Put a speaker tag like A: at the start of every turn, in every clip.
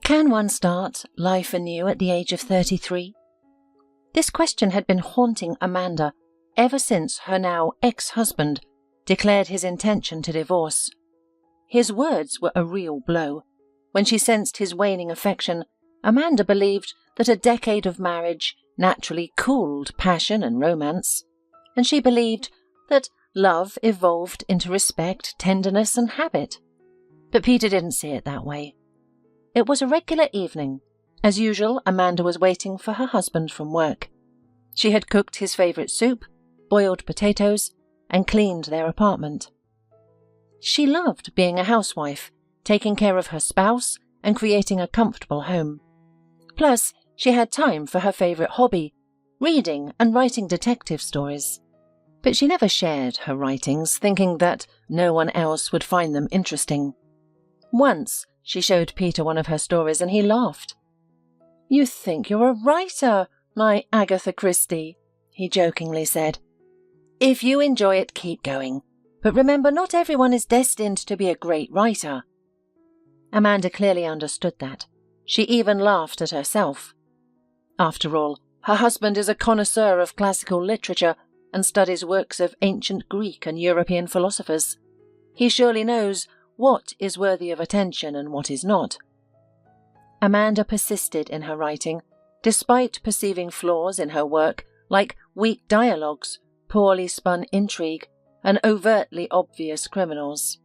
A: Can one start life anew at the age of 33? This question had been haunting Amanda ever since her now ex-husband declared his intention to divorce. His words were a real blow. When she sensed his waning affection, Amanda believed that a decade of marriage naturally cooled passion and romance, and she believed that love evolved into respect, tenderness, and habit. But Peter didn't see it that way. It was a regular evening. As usual, Amanda was waiting for her husband from work. She had cooked his favourite soup, boiled potatoes, and cleaned their apartment. She loved being a housewife, taking care of her spouse and creating a comfortable home. Plus, she had time for her favourite hobby, reading and writing detective stories. But she never shared her writings, thinking that no one else would find them interesting. Once, she showed Peter one of her stories and he laughed. "You think you're a writer, my Agatha Christie," he jokingly said. "If you enjoy it, keep going. But remember, not everyone is destined to be a great writer." Amanda clearly understood that. She even laughed at herself. After all, her husband is a connoisseur of classical literature and studies works of ancient Greek and European philosophers. He surely knows what is worthy of attention and what is not. Amanda persisted in her writing, despite perceiving flaws in her work like weak dialogues, poorly spun intrigue, and overtly obvious criminals.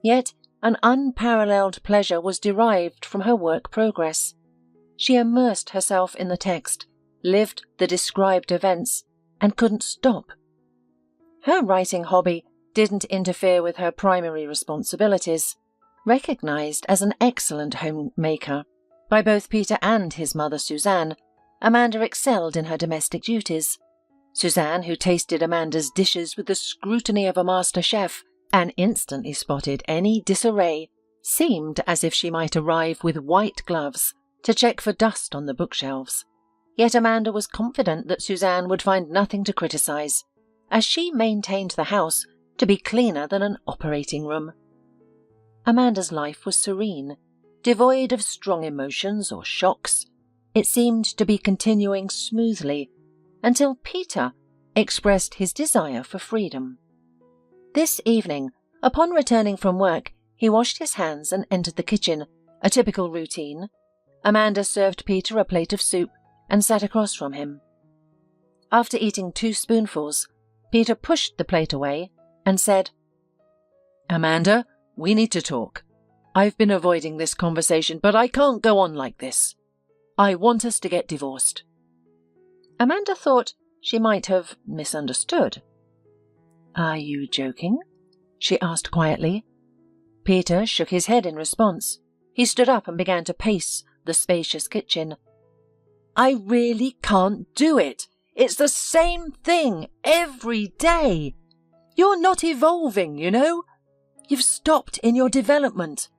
A: Yet an unparalleled pleasure was derived from her work progress. She immersed herself in the text, lived the described events, and couldn't stop. Her writing hobby didn't interfere with her primary responsibilities, recognized as an excellent homemaker by both Peter and his mother Suzanne. Amanda excelled in her domestic duties. Suzanne, who tasted Amanda's dishes with the scrutiny of a master chef and instantly spotted any disarray, seemed as if she might arrive with white gloves to check for dust on the bookshelves. Yet Amanda was confident that Suzanne would find nothing to criticize, as she maintained the house to be cleaner than an operating room. Amanda's life was serene, devoid of strong emotions or shocks. It seemed to be continuing smoothly until Peter expressed his desire for freedom. This evening, upon returning from work, he washed his hands and entered the kitchen, a typical routine. Amanda served Peter a plate of soup and sat across from him. After eating 2 spoonfuls, Peter pushed the plate away and said, "Amanda, we need to talk. I've been avoiding this conversation, but I can't go on like this. I want us to get divorced." Amanda thought she might have misunderstood. "Are you joking?" she asked quietly. Peter shook his head in response. He stood up and began to pace the spacious kitchen. "I really can't do it. It's the same thing every day. You're not evolving, you know. You've stopped in your development."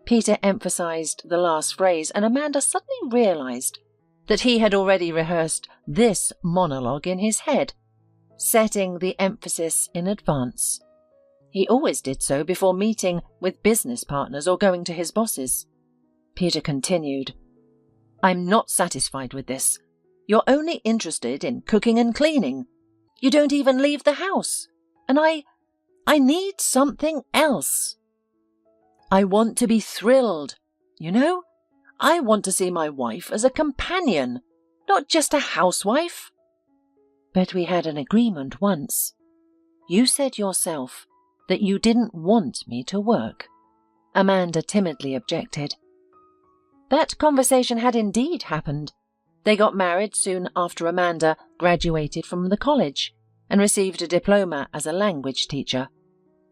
A: Peter emphasized the last phrase, and Amanda suddenly realized that he had already rehearsed this monologue in his head, setting the emphasis in advance. He always did so before meeting with business partners or going to his bosses. Peter continued, "I'm not satisfied with this. You're only interested in cooking and cleaning. You don't even leave the house. And I need something else. I want to be thrilled, you know? I want to see my wife as a companion, not just a housewife." "But we had an agreement once. You said yourself that you didn't want me to work," Amanda timidly objected. That conversation had indeed happened. They got married soon after Amanda graduated from the college and received a diploma as a language teacher.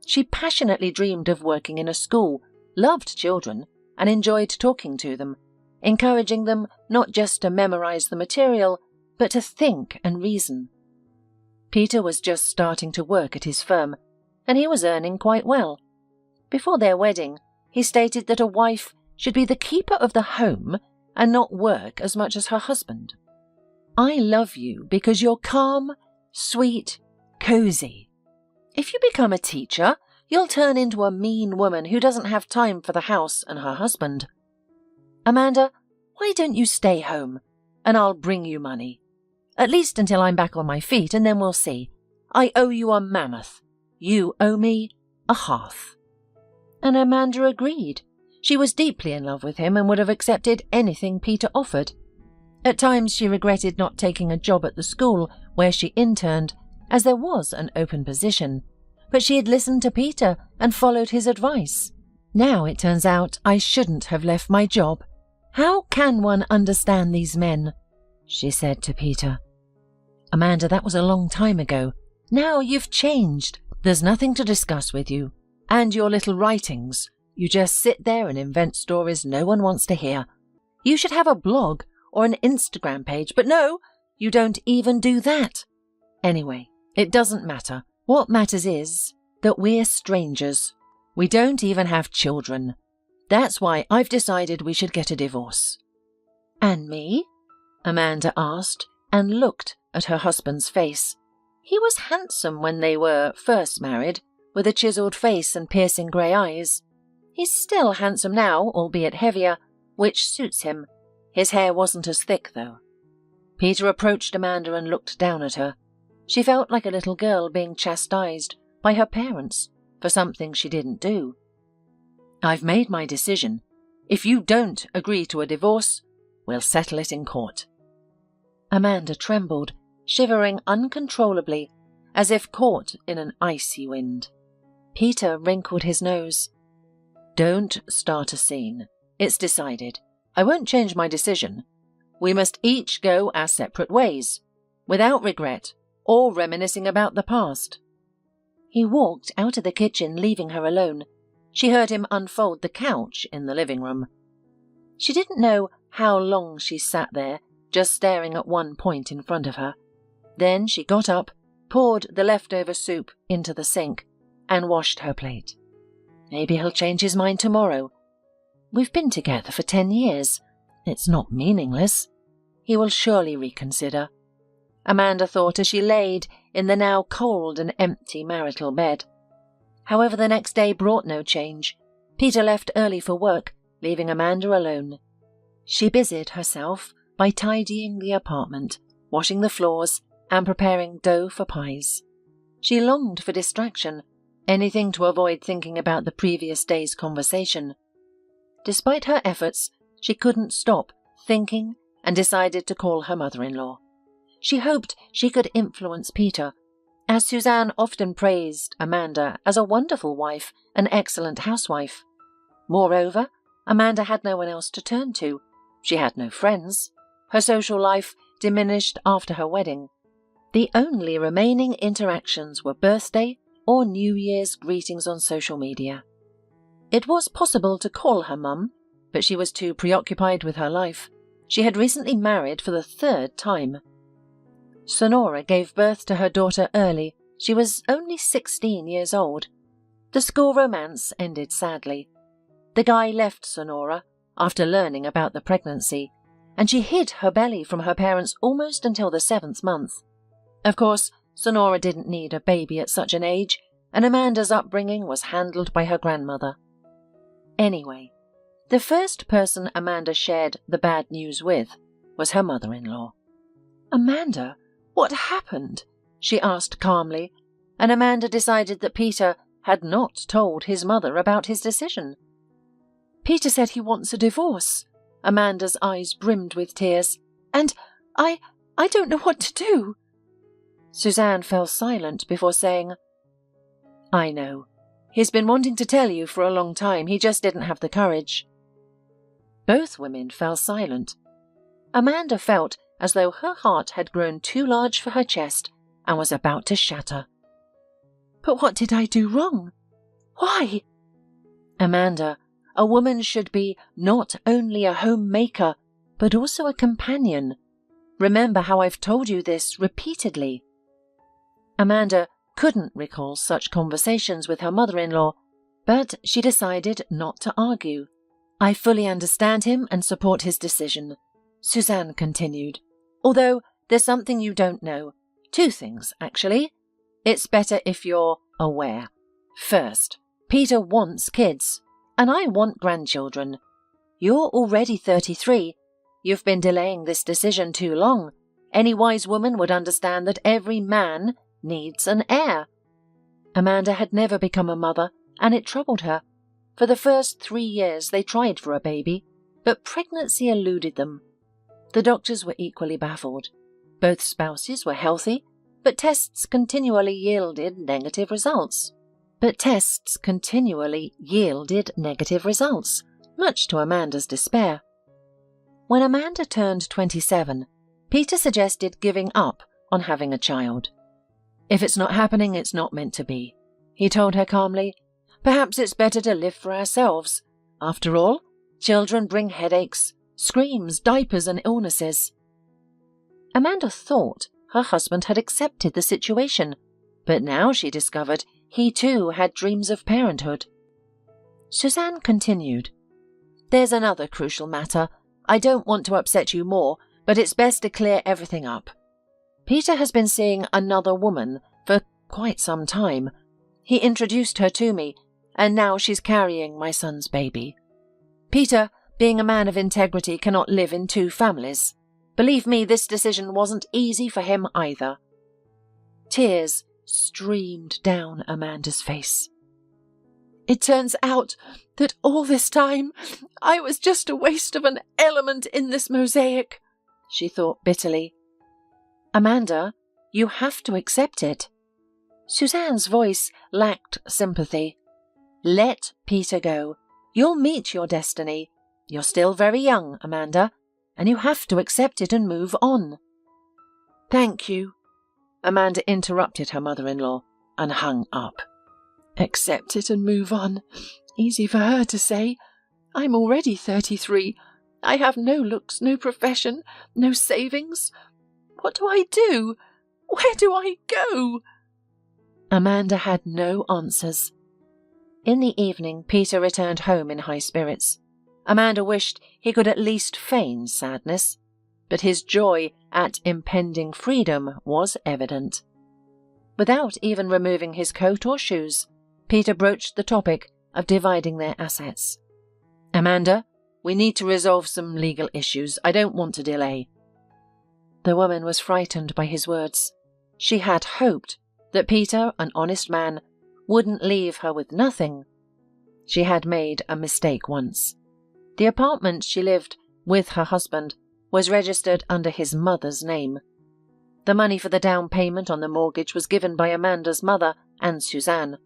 A: She passionately dreamed of working in a school, loved children, and enjoyed talking to them, encouraging them not just to memorize the material, but to think and reason. Peter was just starting to work at his firm, and he was earning quite well. Before their wedding, he stated that a wife should be the keeper of the home and not work as much as her husband. "I love you because you're calm, sweet, cozy. If you become a teacher, you'll turn into a mean woman who doesn't have time for the house and her husband." Amanda, why don't you stay home, and I'll bring you money. At least until I'm back on my feet, and then we'll see. I owe you a mammoth. You owe me a half." And Amanda agreed. She was deeply in love with him and would have accepted anything Peter offered. At times she regretted not taking a job at the school where she interned, as there was an open position, but she had listened to Peter and followed his advice. Now it turns out I shouldn't have left my job. How can one understand these men? She said to Peter. Amanda, that was a long time ago. Now you've changed. There's nothing to discuss with you. And your little writings. You just sit there and invent stories no one wants to hear. You should have a blog or an Instagram page, but no, you don't even do that. Anyway, it doesn't matter. What matters is that we're strangers. We don't even have children. That's why I've decided we should get a divorce. And me? Amanda asked and looked at her husband's face. He was handsome when they were first married, with a chiselled face and piercing grey eyes. He's still handsome now, albeit heavier, which suits him. His hair wasn't as thick, though. Peter approached Amanda and looked down at her. She felt like a little girl being chastised by her parents for something she didn't do. I've made my decision. If you don't agree to a divorce, we'll settle it in court. Amanda trembled, shivering uncontrollably, as if caught in an icy wind. Peter wrinkled his nose. Don't start a scene. It's decided. I won't change my decision. We must each go our separate ways, without regret or reminiscing about the past. He walked out of the kitchen, leaving her alone. She heard him unfold the couch in the living room. She didn't know how long she sat there, just staring at one point in front of her. Then she got up, poured the leftover soup into the sink, and washed her plate. Maybe he'll change his mind tomorrow. We've been together for 10 years. It's not meaningless. He will surely reconsider. Amanda thought as she laid in the now cold and empty marital bed. However, the next day brought no change. Peter left early for work, leaving Amanda alone. She busied herself by tidying the apartment, washing the floors, and preparing dough for pies. She longed for distraction, anything to avoid thinking about the previous day's conversation. Despite her efforts, she couldn't stop thinking and decided to call her mother-in-law. She hoped she could influence Peter, as Suzanne often praised Amanda as a wonderful wife, an excellent housewife. Moreover, Amanda had no one else to turn to. She had no friends. Her social life diminished after her wedding. The only remaining interactions were birthday or New Year's greetings on social media. It was possible to call her mum, but she was too preoccupied with her life. She had recently married for the 3rd time. Sonora gave birth to her daughter early. She was only 16 years old. The school romance ended sadly. The guy left Sonora after learning about the pregnancy, and she hid her belly from her parents almost until the 7th month. Of course, Sonora didn't need a baby at such an age, and Amanda's upbringing was handled by her grandmother. Anyway, the first person Amanda shared the bad news with was her mother-in-law. "Amanda, what happened?" she asked calmly, and Amanda decided that Peter had not told his mother about his decision. "Peter said he wants a divorce." Amanda's eyes brimmed with tears. "And I don't know what to do." Suzanne fell silent before saying, "I know. He's been wanting to tell you for a long time. He just didn't have the courage." Both women fell silent. Amanda felt as though her heart had grown too large for her chest and was about to shatter. "But what did I do wrong? Why?" "Amanda, a woman should be not only a homemaker, but also a companion. Remember how I've told you this repeatedly." Amanda couldn't recall such conversations with her mother-in-law, but she decided not to argue. "I fully understand him and support his decision," Suzanne continued. "Although there's something you don't know. 2 things, actually. It's better if you're aware. First, Peter wants kids, and I want grandchildren. You're already 33. You've been delaying this decision too long. Any wise woman would understand that every man needs an heir. Amanda had never become a mother, and it troubled her. For the first 3 years they tried for a baby, but pregnancy eluded them. The doctors were equally baffled. Both spouses were healthy, but tests continually yielded negative results. Much to Amanda's despair. When Amanda turned 27, Peter suggested giving up on having a child. If it's not happening, it's not meant to be, he told her calmly. Perhaps it's better to live for ourselves. After all, children bring headaches, screams, diapers, and illnesses. Amanda thought her husband had accepted the situation, but now she discovered he too had dreams of parenthood. Suzanne continued. There's another crucial matter. I don't want to upset you more, but it's best to clear everything up. Peter has been seeing another woman for quite some time. He introduced her to me, and now she's carrying my son's baby. Peter, being a man of integrity, cannot live in 2 families. Believe me, this decision wasn't easy for him either. Tears streamed down Amanda's face. It turns out that all this time I was just a waste of an element in this mosaic, she thought bitterly. Amanda, you have to accept it. Suzanne's voice lacked sympathy. Let Peter go. You'll meet your destiny. You're still very young, Amanda, and you have to accept it and move on. Thank you. Amanda interrupted her mother-in-law and hung up. Accept it and move on. Easy for her to say. I'm already 33. I have no looks, no profession, no savings. What do I do? Where do I go? Amanda had no answers. In the evening, Peter returned home in high spirits. Amanda wished he could at least feign sadness, but his joy at impending freedom was evident. Without even removing his coat or shoes, Peter broached the topic of dividing their assets. Amanda, we need to resolve some legal issues. I don't want to delay. The woman was frightened by his words. She had hoped that Peter, an honest man, wouldn't leave her with nothing. She had made a mistake once. The apartment she lived with her husband was registered under his mother's name. The money for the down payment on the mortgage was given by Amanda's mother and Suzanne.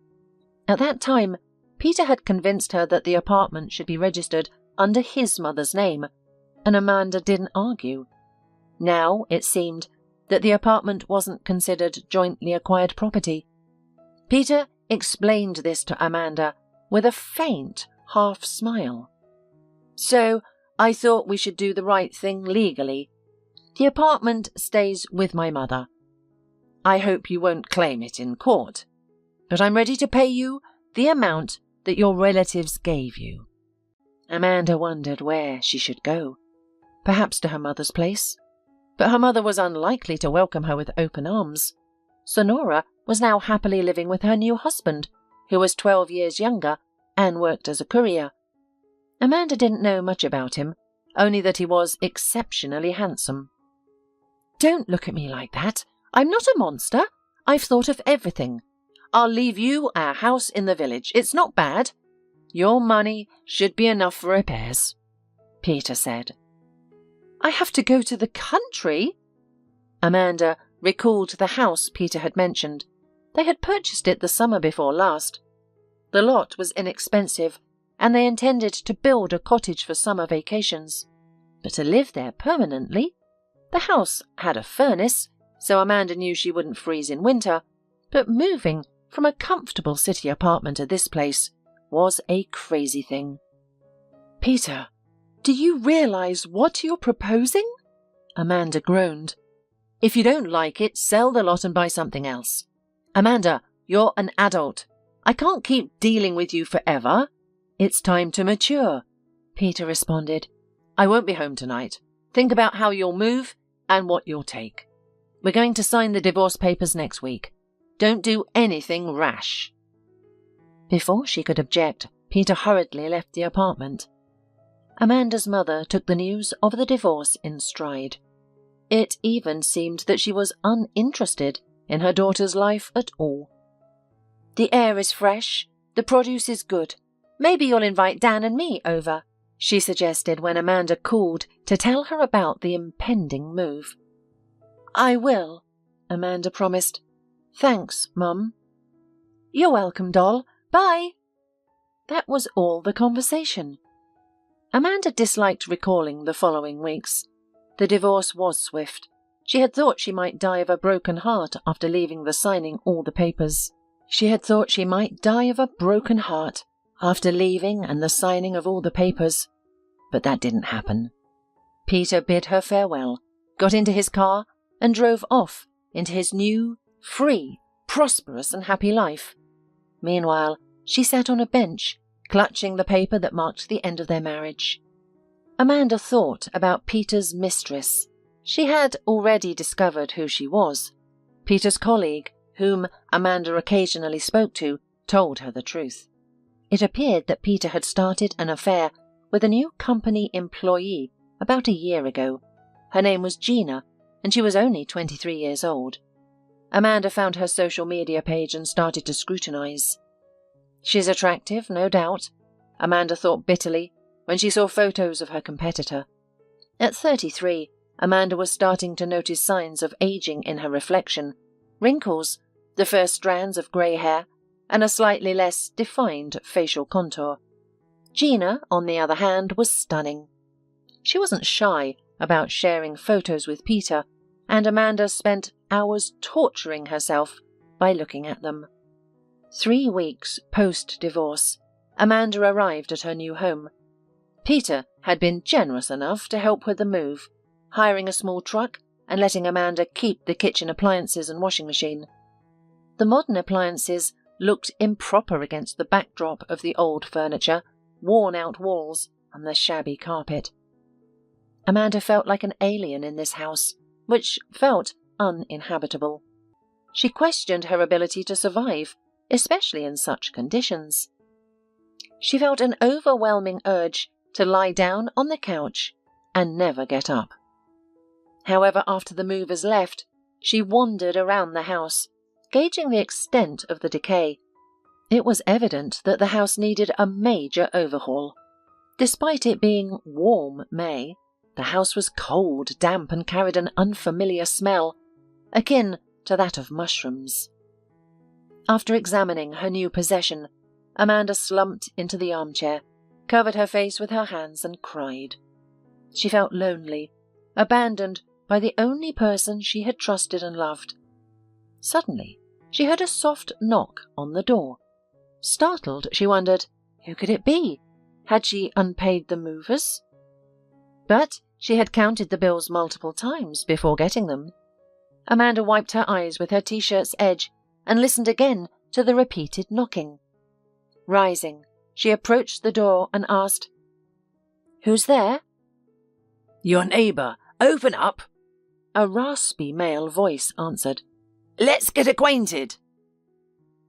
A: At that time, Peter had convinced her that the apartment should be registered under his mother's name, and Amanda didn't argue. Now it seemed that the apartment wasn't considered jointly acquired property. Peter explained this to Amanda with a faint half-smile. So I thought we should do the right thing legally. The apartment stays with my mother. I hope you won't claim it in court, but I'm ready to pay you the amount that your relatives gave you. Amanda wondered where she should go. Perhaps to her mother's place. But her mother was unlikely to welcome her with open arms. Sonora was now happily living with her new husband, who was 12 years younger and worked as a courier. Amanda didn't know much about him, only that he was exceptionally handsome. Don't look at me like that. I'm not a monster. I've thought of everything. I'll leave you our house in the village. It's not bad. Your money should be enough for repairs, Peter said. I have to go to the country? Amanda recalled the house Peter had mentioned. They had purchased it the summer before last. The lot was inexpensive, and they intended to build a cottage for summer vacations. But to live there permanently? The house had a furnace, so Amanda knew she wouldn't freeze in winter, but moving from a comfortable city apartment to this place was a crazy thing. Peter, do you realize what you're proposing? Amanda groaned. If you don't like it, sell the lot and buy something else. Amanda, you're an adult. I can't keep dealing with you forever. It's time to mature, Peter responded. I won't be home tonight. Think about how you'll move and what you'll take. We're going to sign the divorce papers next week. Don't do anything rash. Before she could object, Peter hurriedly left the apartment. Amanda's mother took the news of the divorce in stride. It even seemed that she was uninterested in her daughter's life at all. "The air is fresh, the produce is good. Maybe you'll invite Dan and me over," she suggested when Amanda called to tell her about the impending move. "I will," Amanda promised. "Thanks, Mum." "You're welcome, doll. Bye." That was all the conversation. Amanda disliked recalling the following weeks. The divorce was swift. She had thought she might die of a broken heart after leaving the signing all the papers. But that didn't happen. Peter bid her farewell, got into his car, and drove off into his new, free, prosperous and happy life. Meanwhile, she sat on a bench, clutching the paper that marked the end of their marriage. Amanda thought about Peter's mistress. She had already discovered who she was. Peter's colleague, whom Amanda occasionally spoke to, told her the truth. It appeared that Peter had started an affair with a new company employee about a year ago. Her name was Gina, and she was only 23 years old. Amanda found her social media page and started to scrutinize. She's attractive, no doubt, Amanda thought bitterly when she saw photos of her competitor. At 33, Amanda was starting to notice signs of aging in her reflection, wrinkles, the first strands of grey hair, and a slightly less defined facial contour. Gina, on the other hand, was stunning. She wasn't shy about sharing photos with Peter, and Amanda spent hours torturing herself by looking at them. 3 weeks post-divorce, Amanda arrived at her new home. Peter had been generous enough to help with the move, hiring a small truck and letting Amanda keep the kitchen appliances and washing machine. The modern appliances looked improper against the backdrop of the old furniture, worn-out walls, and the shabby carpet. Amanda felt like an alien in this house, which felt uninhabitable. She questioned her ability to survive, especially in such conditions. She felt an overwhelming urge to lie down on the couch and never get up. However, after the movers left, she wandered around the house, gauging the extent of the decay. It was evident that the house needed a major overhaul. Despite it being warm May, the house was cold, damp, and carried an unfamiliar smell, akin to that of mushrooms. After examining her new possession, Amanda slumped into the armchair, covered her face with her hands, and cried. She felt lonely, abandoned by the only person she had trusted and loved. Suddenly, she heard a soft knock on the door. Startled, she wondered, who could it be? Had she unpaid the movers? But she had counted the bills multiple times before getting them. Amanda wiped her eyes with her t-shirt's edge and listened again to the repeated knocking. Rising, she approached the door and asked, "Who's there?"
B: "Your neighbour. Open up,"
A: a raspy male voice answered.
B: "Let's get acquainted."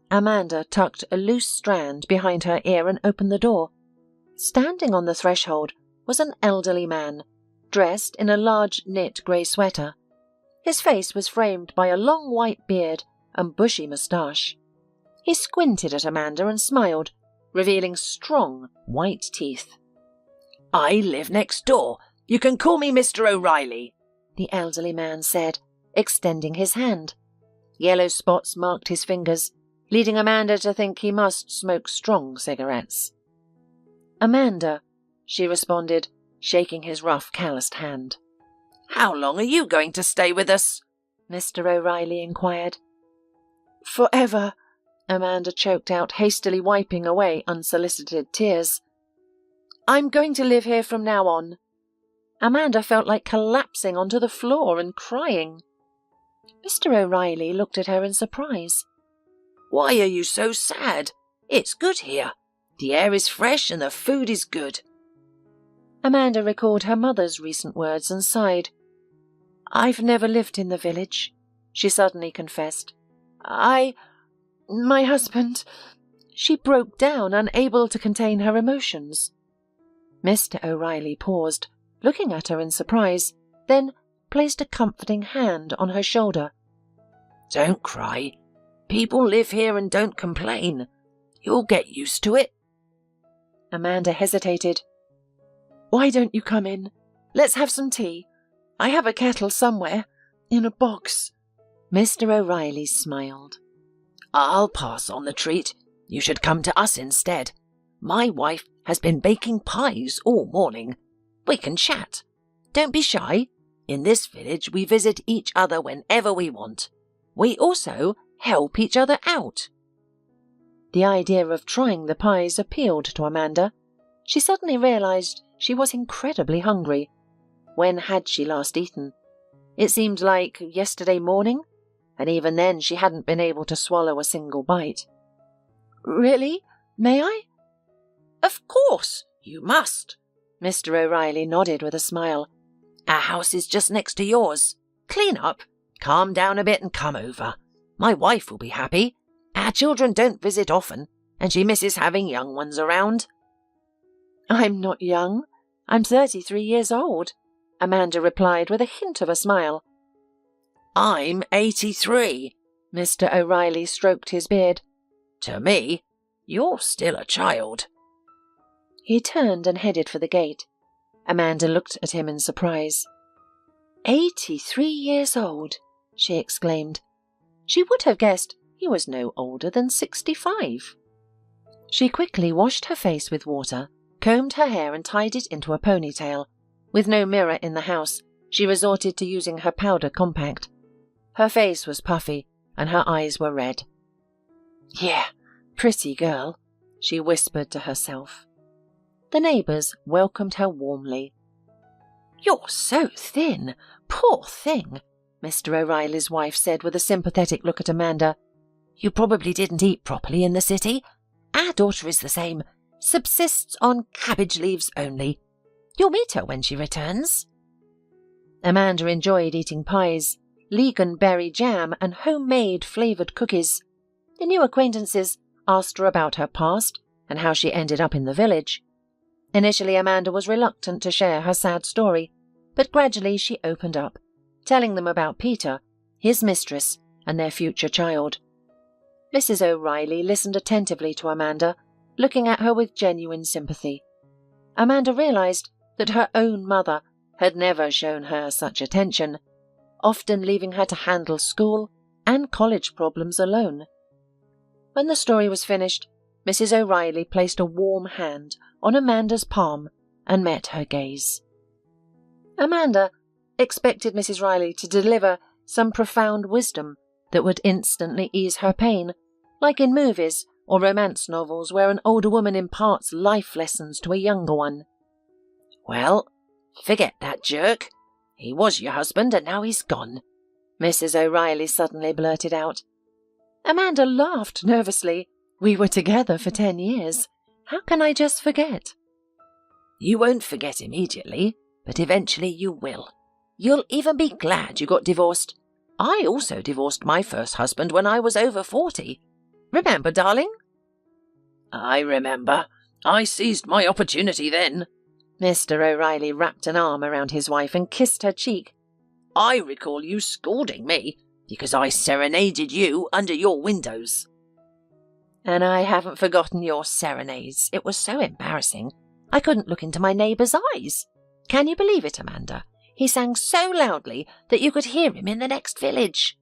A: Amanda tucked a loose strand behind her ear and opened the door. Standing on the threshold was an elderly man, dressed in a large knit grey sweater. His face was framed by a long white beard and bushy moustache. He squinted at Amanda and smiled, revealing strong white teeth.
B: "I live next door. You can call me Mr. O'Reilly,"
A: the elderly man said, extending his hand. Yellow spots marked his fingers, leading Amanda to think he must smoke strong cigarettes. "Amanda," she responded, shaking his rough, calloused hand.
B: "How long are you going to stay with us?"
A: Mr. O'Reilly inquired. "Forever," Amanda choked out, hastily wiping away unsolicited tears. "I'm going to live here from now on." Amanda felt like collapsing onto the floor and crying. Mr. O'Reilly looked at her in surprise.
B: "Why are you so sad? It's good here. The air is fresh and the food is good."
A: Amanda recalled her mother's recent words and sighed. "I've never lived in the village," she suddenly confessed. My husband..." She broke down, unable to contain her emotions. Mr. O'Reilly paused, looking at her in surprise, then placed a comforting hand on her shoulder.
B: Don't cry. People live here and don't complain. You'll get used to it.
A: Amanda hesitated. Why don't you come in? Let's have some tea. I have a kettle somewhere, in a box. Mr. O'Reilly smiled.
B: I'll pass on the treat. You should come to us instead. My wife has been baking pies all morning. We can chat. Don't be shy. In this village, we visit each other whenever we want. We also help each other out.
A: The idea of trying the pies appealed to Amanda. She suddenly realized she was incredibly hungry. When had she last eaten? It seemed like yesterday morning, and even then she hadn't been able to swallow a single bite. Really? May I?
B: Of course, you must.
A: Mr. O'Reilly nodded with a smile.
B: Our house is just next to yours. Clean up, calm down a bit and come over. My wife will be happy. Our children don't visit often, and she misses having young ones around.
A: I'm not young. I'm 33 years old, Amanda replied with a hint of a smile.
B: I'm 83.
A: Mr. O'Reilly stroked his beard.
B: To me, you're still a child.
A: He turned and headed for the gate. Amanda looked at him in surprise. 83 years old, she exclaimed. She would have guessed he was no older than 65. She quickly washed her face with water, combed her hair and tied it into a ponytail. With no mirror in the house, she resorted to using her powder compact. Her face was puffy and her eyes were red. Yeah, pretty girl, she whispered to herself. The neighbours welcomed her warmly. You're so thin, poor thing, Mr. O'Reilly's wife said with a sympathetic look at Amanda.
B: You probably didn't eat properly in the city. Our daughter is the same, subsists on cabbage leaves only. You'll meet her when she returns.
A: Amanda enjoyed eating pies, Legan berry jam and homemade flavoured cookies. The new acquaintances asked her about her past and how she ended up in the village. Initially, Amanda was reluctant to share her sad story, but gradually she opened up, telling them about Peter, his mistress, and their future child. Mrs. O'Reilly listened attentively to Amanda, looking at her with genuine sympathy. Amanda realized that her own mother had never shown her such attention, often leaving her to handle school and college problems alone. When the story was finished, Mrs. O'Reilly placed a warm hand on Amanda's palm and met her gaze. Amanda expected Mrs. Riley to deliver some profound wisdom that would instantly ease her pain, like in movies or romance novels where an older woman imparts life lessons to a younger one.
B: Well, forget that jerk. He was your husband and now he's gone,
A: Mrs. O'Reilly suddenly blurted out. Amanda laughed nervously. We were together for 10 years. How can I just forget?
B: You won't forget immediately, but eventually you will. You'll even be glad you got divorced. I also divorced my first husband when I was over 40. Remember, darling? I remember. I seized my opportunity then.
A: Mr. O'Reilly wrapped an arm around his wife and kissed her cheek.
B: I recall you scolding me because I serenaded you under your windows.
A: And I haven't forgotten your serenades. It was so embarrassing. I couldn't look into my neighbour's eyes. Can you believe it, Amanda? He sang so loudly that you could hear him in the next village.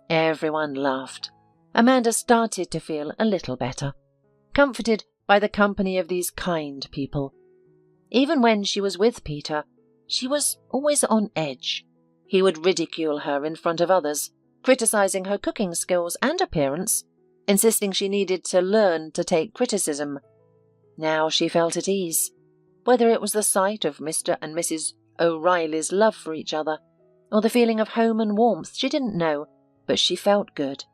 A: Everyone laughed. Amanda started to feel a little better, comforted by the company of these kind people. Even when she was with Peter, she was always on edge. He would ridicule her in front of others, criticising her cooking skills and appearance, insisting she needed to learn to take criticism. Now she felt at ease, whether it was the sight of Mr. and Mrs. O'Reilly's love for each other, or the feeling of home and warmth, she didn't know, but she felt good.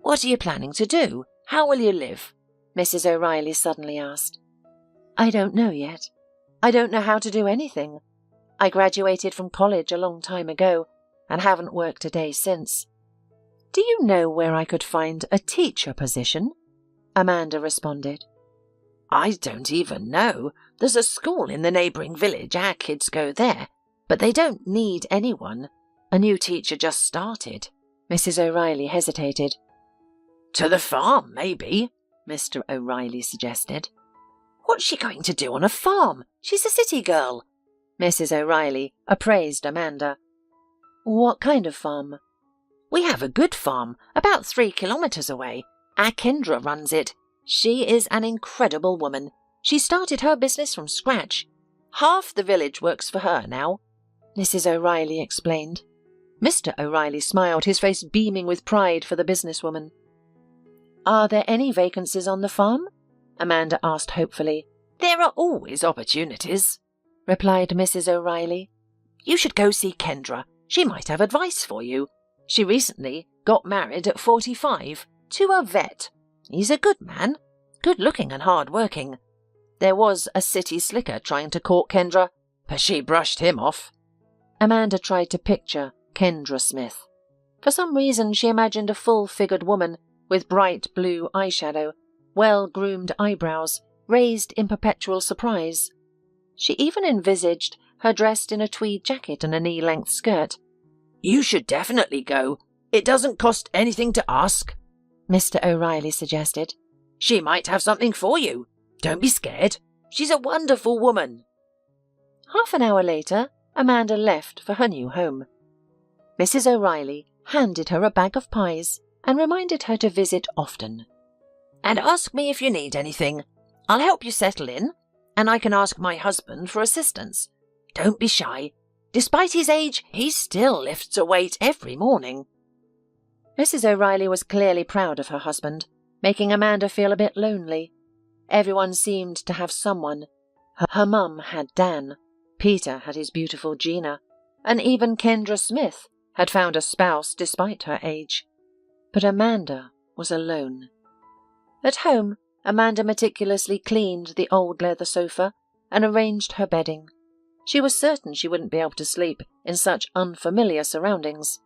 B: What are you planning to do? How will you live?
A: Mrs. O'Reilly suddenly asked. I don't know yet. I don't know how to do anything. I graduated from college a long time ago, and haven't worked a day since. Do you know where I could find a teacher position? Amanda responded.
B: I don't even know. There's a school in the neighbouring village. Our kids go there. But they don't need anyone. A new teacher just started.
A: Mrs. O'Reilly hesitated.
B: To the farm, maybe, Mr. O'Reilly suggested. What's she going to do on a farm? She's a city girl.
A: Mrs. O'Reilly appraised Amanda. What kind of farm?
B: We have a good farm, about 3 kilometres away. Our Kendra runs it. She is an incredible woman. She started her business from scratch. Half the village works for her now,
A: Mrs. O'Reilly explained. Mr. O'Reilly smiled, his face beaming with pride for the businesswoman. Are there any vacancies on the farm? Amanda asked hopefully.
B: There are always opportunities,
A: replied Mrs. O'Reilly.
B: You should go see Kendra. She might have advice for you. She recently got married at 45 to a vet. He's a good man, good-looking and hard-working. There was a city slicker trying to court Kendra, but she brushed him off.
A: Amanda tried to picture Kendra Smith. For some reason she imagined a full-figured woman with bright blue eyeshadow, well-groomed eyebrows, raised in perpetual surprise. She even envisaged her dressed in a tweed jacket and a knee-length skirt.
B: You should definitely go. It doesn't cost anything to ask,
A: Mr. O'Reilly suggested.
B: She might have something for you. Don't be scared. She's a wonderful woman.
A: Half an hour later, Amanda left for her new home. Mrs. O'Reilly handed her a bag of pies and reminded her to visit often.
B: And ask me if you need anything. I'll help you settle in, and I can ask my husband for assistance. Don't be shy. Despite his age, he still lifts a weight every morning.
A: Mrs. O'Reilly was clearly proud of her husband, making Amanda feel a bit lonely. Everyone seemed to have someone. Her mum had Dan, Peter had his beautiful Gina, and even Kendra Smith had found a spouse despite her age. But Amanda was alone. At home, Amanda meticulously cleaned the old leather sofa and arranged her bedding. She was certain she wouldn't be able to sleep in such unfamiliar surroundings.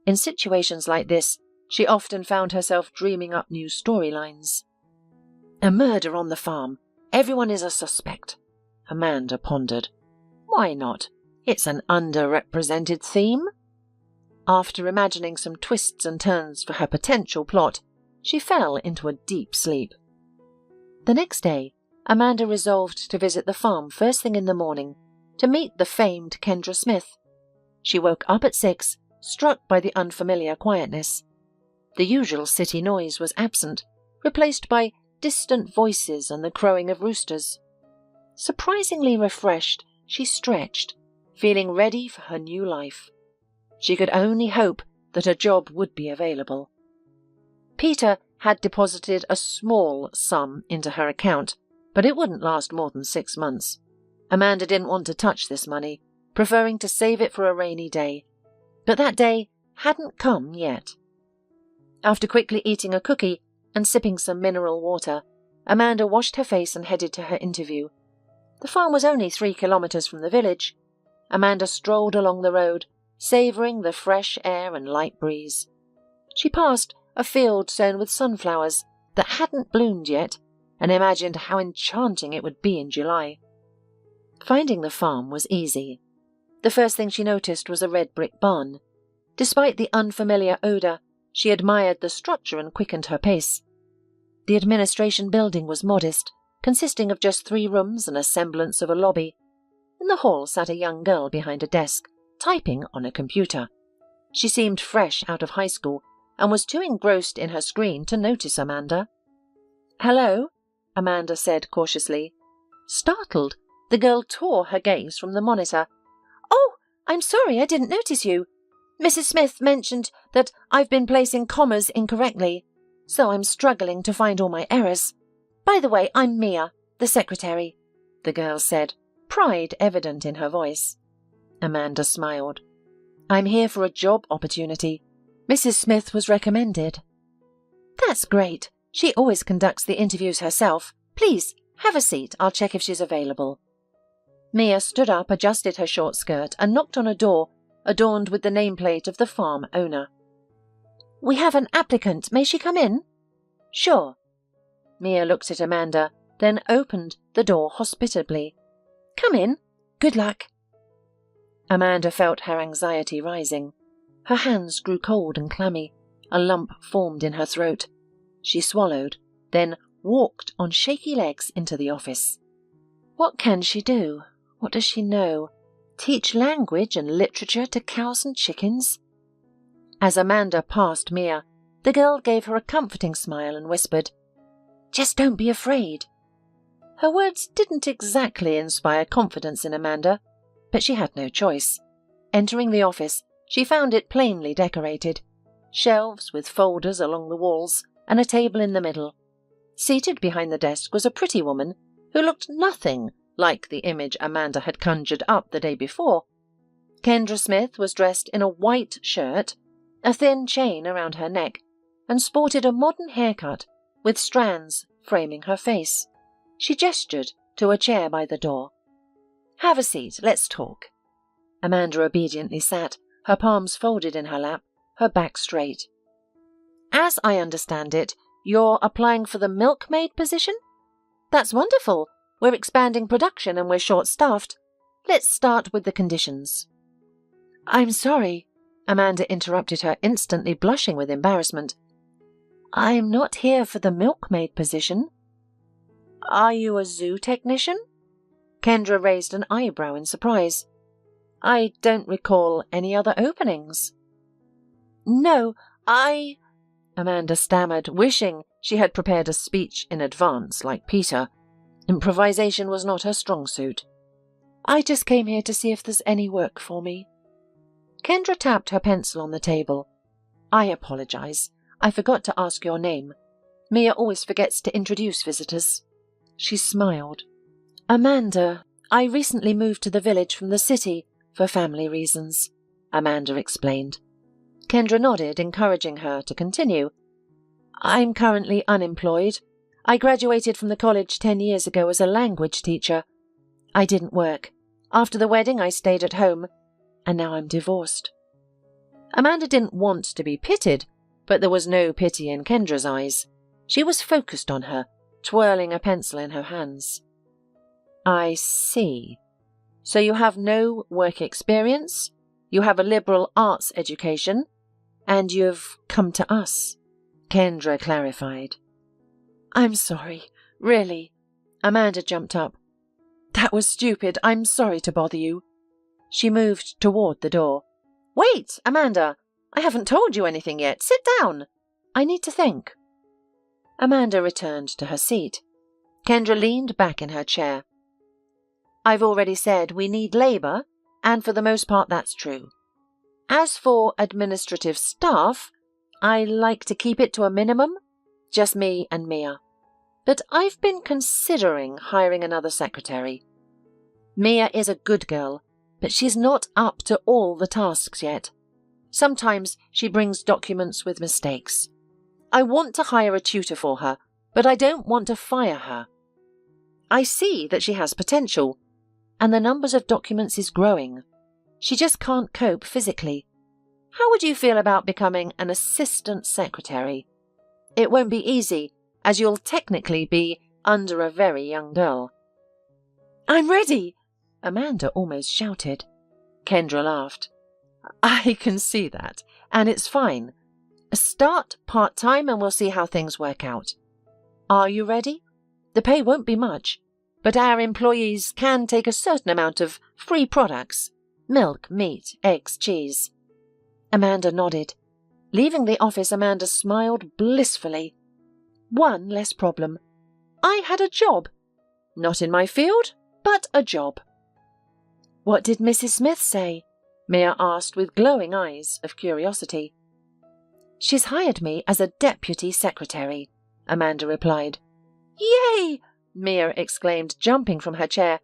A: In situations like this, she often found herself dreaming up new storylines. A murder on the farm. Everyone is a suspect, Amanda pondered. Why not? It's an underrepresented theme. After imagining some twists and turns for her potential plot, she fell into a deep sleep. The next day, Amanda resolved to visit the farm first thing in the morning to meet the famed Kendra Smith. She woke up at 6, struck by the unfamiliar quietness. The usual city noise was absent, replaced by distant voices and the crowing of roosters. Surprisingly refreshed, she stretched, feeling ready for her new life. She could only hope that a job would be available. Peter had deposited a small sum into her account, but it wouldn't last more than 6 months. Amanda didn't want to touch this money, preferring to save it for a rainy day. But that day hadn't come yet. After quickly eating a cookie and sipping some mineral water, Amanda washed her face and headed to her interview. The farm was only 3 kilometres from the village. Amanda strolled along the road, savouring the fresh air and light breeze. She passed a field sown with sunflowers that hadn't bloomed yet, and imagined how enchanting it would be in July. Finding the farm was easy. The first thing she noticed was a red brick barn. Despite the unfamiliar odour, she admired the structure and quickened her pace. The administration building was modest, consisting of just 3 rooms and a semblance of a lobby. In the hall sat a young girl behind a desk, typing on a computer. She seemed fresh out of high school and was too engrossed in her screen to notice Amanda. "Hello," Amanda said cautiously. Startled, the girl tore her gaze from the monitor. "Oh, I'm sorry, I didn't notice you. Mrs. Smith mentioned that I've been placing commas incorrectly, so I'm struggling to find all my errors. By the way, I'm Mia, the secretary," the girl said, pride evident in her voice. Amanda smiled. "I'm here for a job opportunity. Mrs. Smith was recommended." "That's great. She always conducts the interviews herself. Please, have a seat. I'll check if she's available." Mia stood up, adjusted her short skirt, and knocked on a door adorned with the nameplate of the farm owner. "We have an applicant. May she come in?" "Sure." Mia looked at Amanda, then opened the door hospitably. "Come in. Good luck." Amanda felt her anxiety rising. Her hands grew cold and clammy. A lump formed in her throat. She swallowed, then walked on shaky legs into the office. What can she do? What does she know? Teach language and literature to cows and chickens? As Amanda passed Mia, the girl gave her a comforting smile and whispered, "Just don't be afraid." Her words didn't exactly inspire confidence in Amanda, but she had no choice. Entering the office, she found it plainly decorated. Shelves with folders along the walls and a table in the middle. Seated behind the desk was a pretty woman who looked nothing like the image Amanda had conjured up the day before. Kendra Smith was dressed in a white shirt, a thin chain around her neck, and sported a modern haircut with strands framing her face. She gestured to a chair by the door. "Have a seat, let's talk." Amanda obediently sat, her palms folded in her lap, her back straight. "As I understand it, you're applying for the milkmaid position? That's wonderful. We're expanding production and we're short-staffed. Let's start with the conditions." "I'm sorry," Amanda interrupted her, instantly blushing with embarrassment. "I'm not here for the milkmaid position." "Are you a zoo technician?" Kendra raised an eyebrow in surprise. "I don't recall any other openings." "No, Amanda stammered, wishing she had prepared a speech in advance like Peter. Improvisation was not her strong suit. "I just came here to see if there's any work for me." Kendra tapped her pencil on the table. "I apologize. I forgot to ask your name. Mia always forgets to introduce visitors." She smiled. "Amanda. I recently moved to the village from the city for family reasons," Amanda explained. Kendra nodded, encouraging her to continue. "I'm currently unemployed. I graduated from the college 10 years ago as a language teacher. I didn't work. After the wedding, I stayed at home, and now I'm divorced." Amanda didn't want to be pitied, but there was no pity in Kendra's eyes. She was focused on her, twirling a pencil in her hands. "I see. So you have no work experience, you have a liberal arts education, and you've come to us," Kendra clarified. "I'm sorry, really." Amanda jumped up. "That was stupid. I'm sorry to bother you." She moved toward the door. "Wait, Amanda! I haven't told you anything yet. Sit down. I need to think." Amanda returned to her seat. Kendra leaned back in her chair. "I've already said we need labour, and for the most part that's true. As for administrative staff, I like to keep it to a minimum, just me and Mia. But I've been considering hiring another secretary. Mia is a good girl, but she's not up to all the tasks yet. Sometimes she brings documents with mistakes. I want to hire a tutor for her, but I don't want to fire her. I see that she has potential, and the numbers of documents is growing. She just can't cope physically. How would you feel about becoming an assistant secretary? It won't be easy, as you'll technically be under a very young girl." "I'm ready!" Amanda almost shouted. Kendra laughed. "I can see that, and it's fine. Start part-time and we'll see how things work out. Are you ready? The pay won't be much, but our employees can take a certain amount of free products: milk, meat, eggs, cheese." Amanda nodded. Leaving the office, Amanda smiled blissfully. One less problem. I had a job. Not in my field, but a job. "What did Mrs. Smith say?" Mia asked with glowing eyes of curiosity. "She's hired me as a deputy secretary," Amanda replied. "Yay!" Mia exclaimed, jumping from her chair.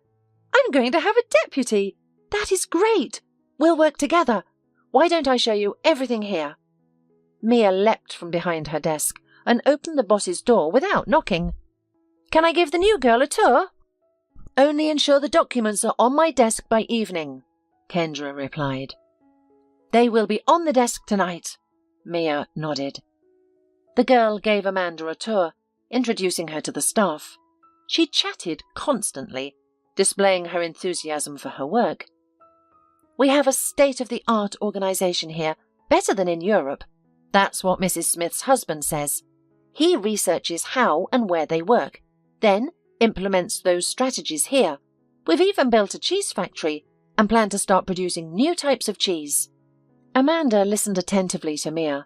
A: "I'm going to have a deputy! That is great! We'll work together. Why don't I show you everything here?" Mia leapt from behind her desk and opened the boss's door without knocking. "Can I give the new girl a tour?" "Only ensure the documents are on my desk by evening," Kendra replied. "They will be on the desk tonight," Mia nodded. The girl gave Amanda a tour, introducing her to the staff. She chatted constantly, displaying her enthusiasm for her work. "We have a state-of-the-art organization here, better than in Europe. That's what Mrs. Smith's husband says. He researches how and where they work, then implements those strategies here. We've even built a cheese factory and plan to start producing new types of cheese." Amanda listened attentively to Mia.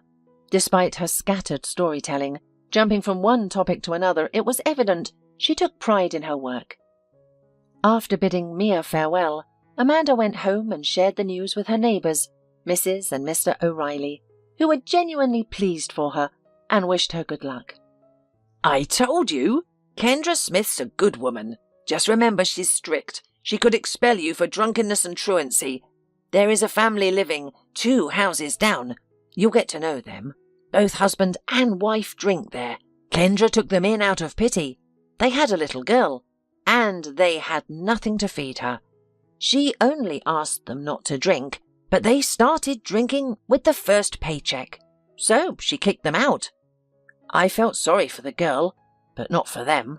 A: Despite her scattered storytelling, jumping from one topic to another, it was evident she took pride in her work. After bidding Mia farewell, Amanda went home and shared the news with her neighbours, Mrs. and Mr. O'Reilly, who were genuinely pleased for her and wished her good luck.
B: "I told you! Kendra Smith's a good woman. Just remember she's strict. She could expel you for drunkenness and truancy. There is a family living 2 houses down. You'll get to know them. Both husband and wife drink there. Kendra took them in out of pity. They had a little girl, and they had nothing to feed her. She only asked them not to drink, but they started drinking with the first paycheck. So she kicked them out. I felt sorry for the girl, but not for them."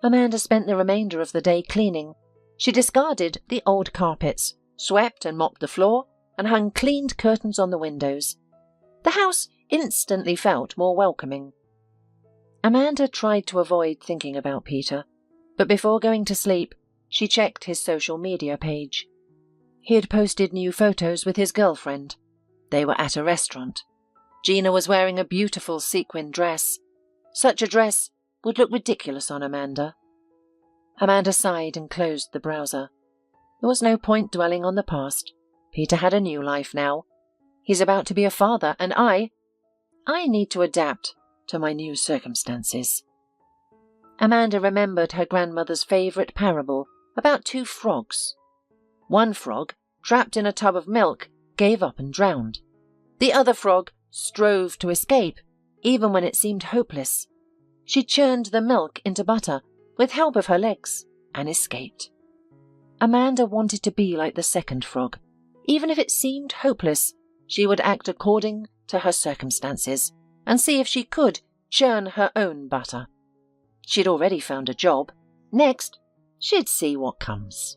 A: Amanda spent the remainder of the day cleaning. She discarded the old carpets, swept and mopped the floor, and hung cleaned curtains on the windows. The house instantly felt more welcoming. Amanda tried to avoid thinking about Peter, but before going to sleep, she checked his social media page. He had posted new photos with his girlfriend. They were at a restaurant. Gina was wearing a beautiful sequin dress. Such a dress would look ridiculous on Amanda. Amanda sighed and closed the browser. There was no point dwelling on the past. Peter had a new life now. He's about to be a father, and I need to adapt to my new circumstances. Amanda remembered her grandmother's favourite parable about 2 frogs. One frog, trapped in a tub of milk, gave up and drowned. The other frog strove to escape, even when it seemed hopeless. She churned the milk into butter with help of her legs and escaped. Amanda wanted to be like the second frog. Even if it seemed hopeless, she would act according to her circumstances and see if she could churn her own butter. She'd already found a job. Next, she'd see what comes.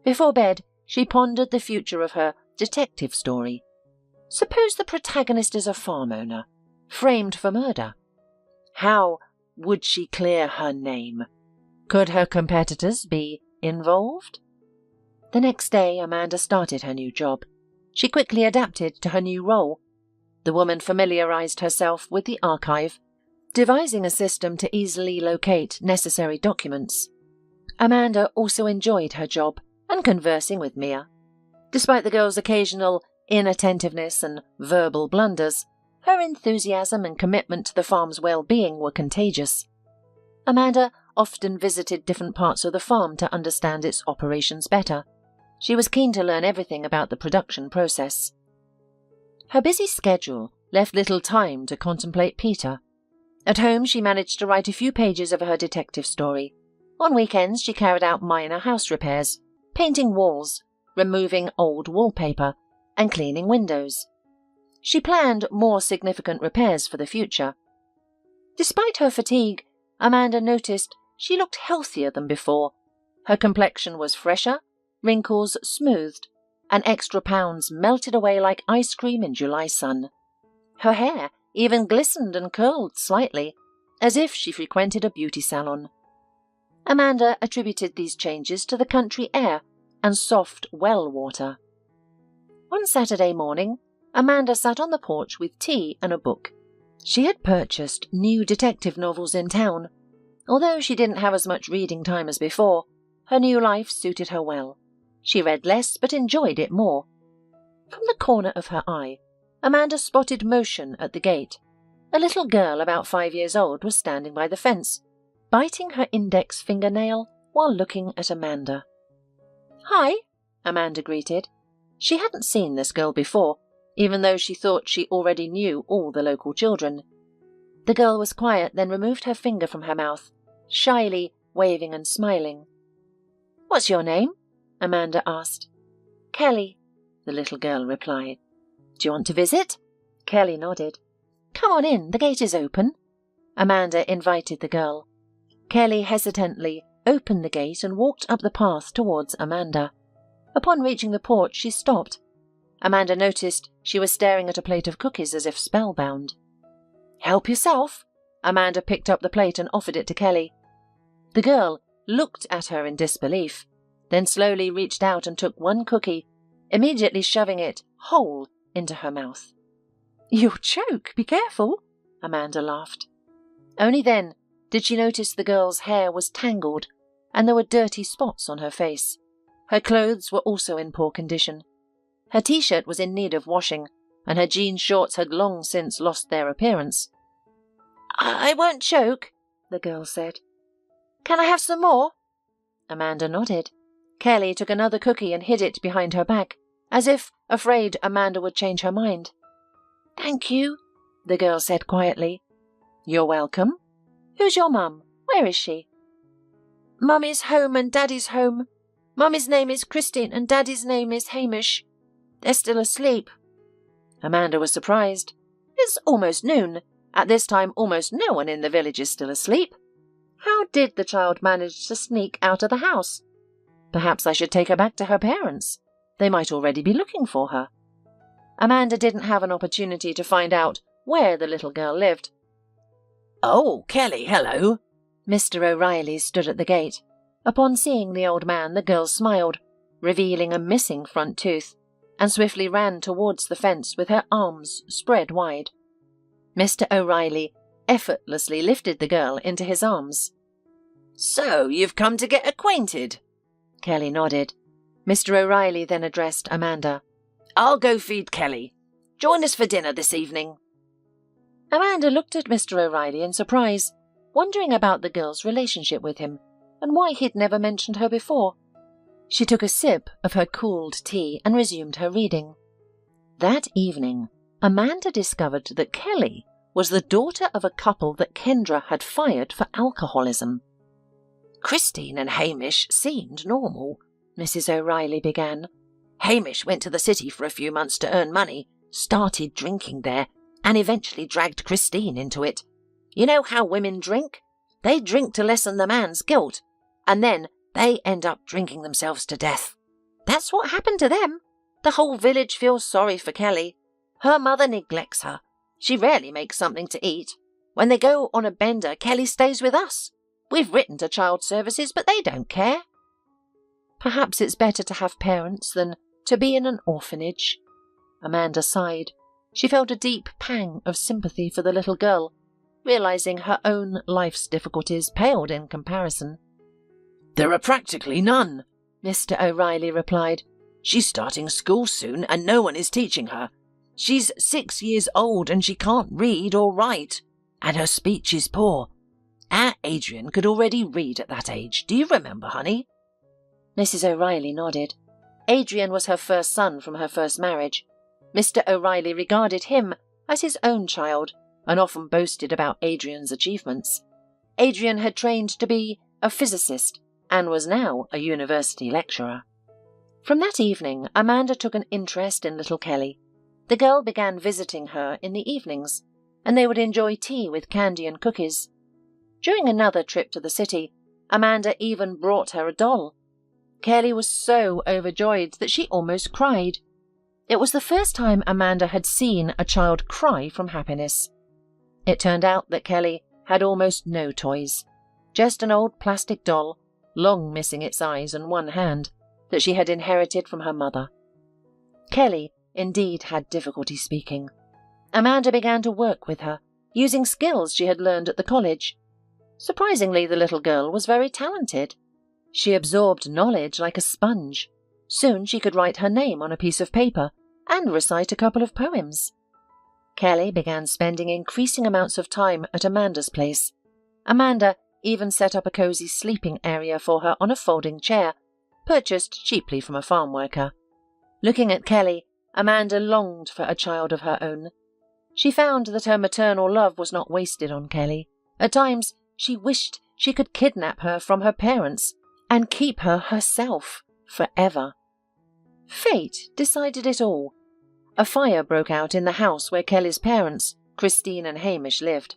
A: Before bed, she pondered the future of her detective story. Suppose the protagonist is a farm owner, framed for murder. How would she clear her name? Could her competitors be involved? The next day, Amanda started her new job. She quickly adapted to her new role. The woman familiarized herself with the archive, devising a system to easily locate necessary documents. Amanda also enjoyed her job and conversing with Mia. Despite the girl's occasional inattentiveness and verbal blunders, her enthusiasm and commitment to the farm's well-being were contagious. Amanda often visited different parts of the farm to understand its operations better. She was keen to learn everything about the production process. Her busy schedule left little time to contemplate Peter. At home, she managed to write a few pages of her detective story. On weekends, she carried out minor house repairs, painting walls, removing old wallpaper, and cleaning windows. She planned more significant repairs for the future. Despite her fatigue, Amanda noticed she looked healthier than before. Her complexion was fresher, wrinkles smoothed, and extra pounds melted away like ice cream in July sun. Her hair even glistened and curled slightly, as if she frequented a beauty salon. Amanda attributed these changes to the country air and soft well water. One Saturday morning, Amanda sat on the porch with tea and a book. She had purchased new detective novels in town. Although she didn't have as much reading time as before, her new life suited her well. She read less but enjoyed it more. From the corner of her eye, Amanda spotted motion at the gate. A little girl about 5 years old was standing by the fence, biting her index fingernail while looking at Amanda. "Hi," Amanda greeted. She hadn't seen this girl before, even though she thought she already knew all the local children. The girl was quiet, then removed her finger from her mouth, shyly waving and smiling. "What's your name?" Amanda asked. "Kelly," the little girl replied. "Do you want to visit?" Kelly nodded. "Come on in, the gate is open." Amanda invited the girl. Kelly hesitantly opened the gate and walked up the path towards Amanda. Upon reaching the porch, she stopped. Amanda noticed she was staring at a plate of cookies as if spellbound. "Help yourself." Amanda picked up the plate and offered it to Kelly. The girl looked at her in disbelief, then slowly reached out and took one cookie, immediately shoving it whole into her mouth. "You'll choke, be careful," Amanda laughed. Only then did she notice the girl's hair was tangled and there were dirty spots on her face. Her clothes were also in poor condition. Her t-shirt was in need of washing, and her jean shorts had long since lost their appearance. "I won't choke," the girl said. "Can I have some more?" Amanda nodded. Kelly took another cookie and hid it behind her back, as if afraid Amanda would change her mind. "Thank you," the girl said quietly. "You're welcome. Who's your mum? Where is she?" "Mummy's home and Daddy's home. Mummy's name is Christine and Daddy's name is Hamish. They're still asleep." Amanda was surprised. It's almost noon. At this time, almost no one in the village is still asleep. How did the child manage to sneak out of the house? Perhaps I should take her back to her parents. They might already be looking for her. Amanda didn't have an opportunity to find out where the little girl lived.
B: "Oh, Kelly, hello."
A: Mr. O'Reilly stood at the gate. Upon seeing the old man, the girl smiled, revealing a missing front tooth, and swiftly ran towards the fence with her arms spread wide. Mr. O'Reilly effortlessly lifted the girl into his arms.
B: "So, you've come to get acquainted?"
A: Kelly nodded. Mr. O'Reilly then addressed Amanda.
B: "I'll go feed Kelly. Join us for dinner this evening."
A: Amanda looked at Mr. O'Reilly in surprise, wondering about the girl's relationship with him and why he'd never mentioned her before. She took a sip of her cooled tea and resumed her reading. That evening, Amanda discovered that Kelly was the daughter of a couple that Kendra had fired for alcoholism.
B: "Christine and Hamish seemed normal,"
A: Mrs. O'Reilly began.
B: "Hamish went to the city for a few months to earn money, started drinking there, and eventually dragged Christine into it. You know how women drink? They drink to lessen the man's guilt, and then they end up drinking themselves to death. That's what happened to them. The whole village feels sorry for Kelly. Her mother neglects her. She rarely makes something to eat. When they go on a bender, Kelly stays with us. We've written to child services, but they don't care."
A: "Perhaps it's better to have parents than to be in an orphanage." Amanda sighed. She felt a deep pang of sympathy for the little girl, realizing her own life's difficulties paled in comparison.
B: "There are practically none,"
A: Mr. O'Reilly replied.
B: "She's starting school soon and no one is teaching her. She's 6 years old and she can't read or write, and her speech is poor. Our Adrian could already read at that age. Do you remember, honey?"
A: Mrs. O'Reilly nodded. Adrian was her first son from her first marriage. Mr. O'Reilly regarded him as his own child and often boasted about Adrian's achievements. Adrian had trained to be a physicist and was now a university lecturer. From that evening, Amanda took an interest in little Kelly. The girl began visiting her in the evenings, and they would enjoy tea with candy and cookies. During another trip to the city, Amanda even brought her a doll. Kelly was so overjoyed that she almost cried. It was the first time Amanda had seen a child cry from happiness. It turned out that Kelly had almost no toys, just an old plastic doll, long missing its eyes and one hand, that she had inherited from her mother. Kelly indeed had difficulty speaking. Amanda began to work with her, using skills she had learned at the college. Surprisingly, the little girl was very talented. She absorbed knowledge like a sponge. Soon she could write her name on a piece of paper and recite a couple of poems. Kelly began spending increasing amounts of time at Amanda's place. Amanda even set up a cozy sleeping area for her on a folding chair, purchased cheaply from a farm worker. Looking at Kelly, Amanda longed for a child of her own. She found that her maternal love was not wasted on Kelly. At times, she wished she could kidnap her from her parents and keep her herself forever. Fate decided it all. A fire broke out in the house where Kelly's parents, Christine and Hamish, lived.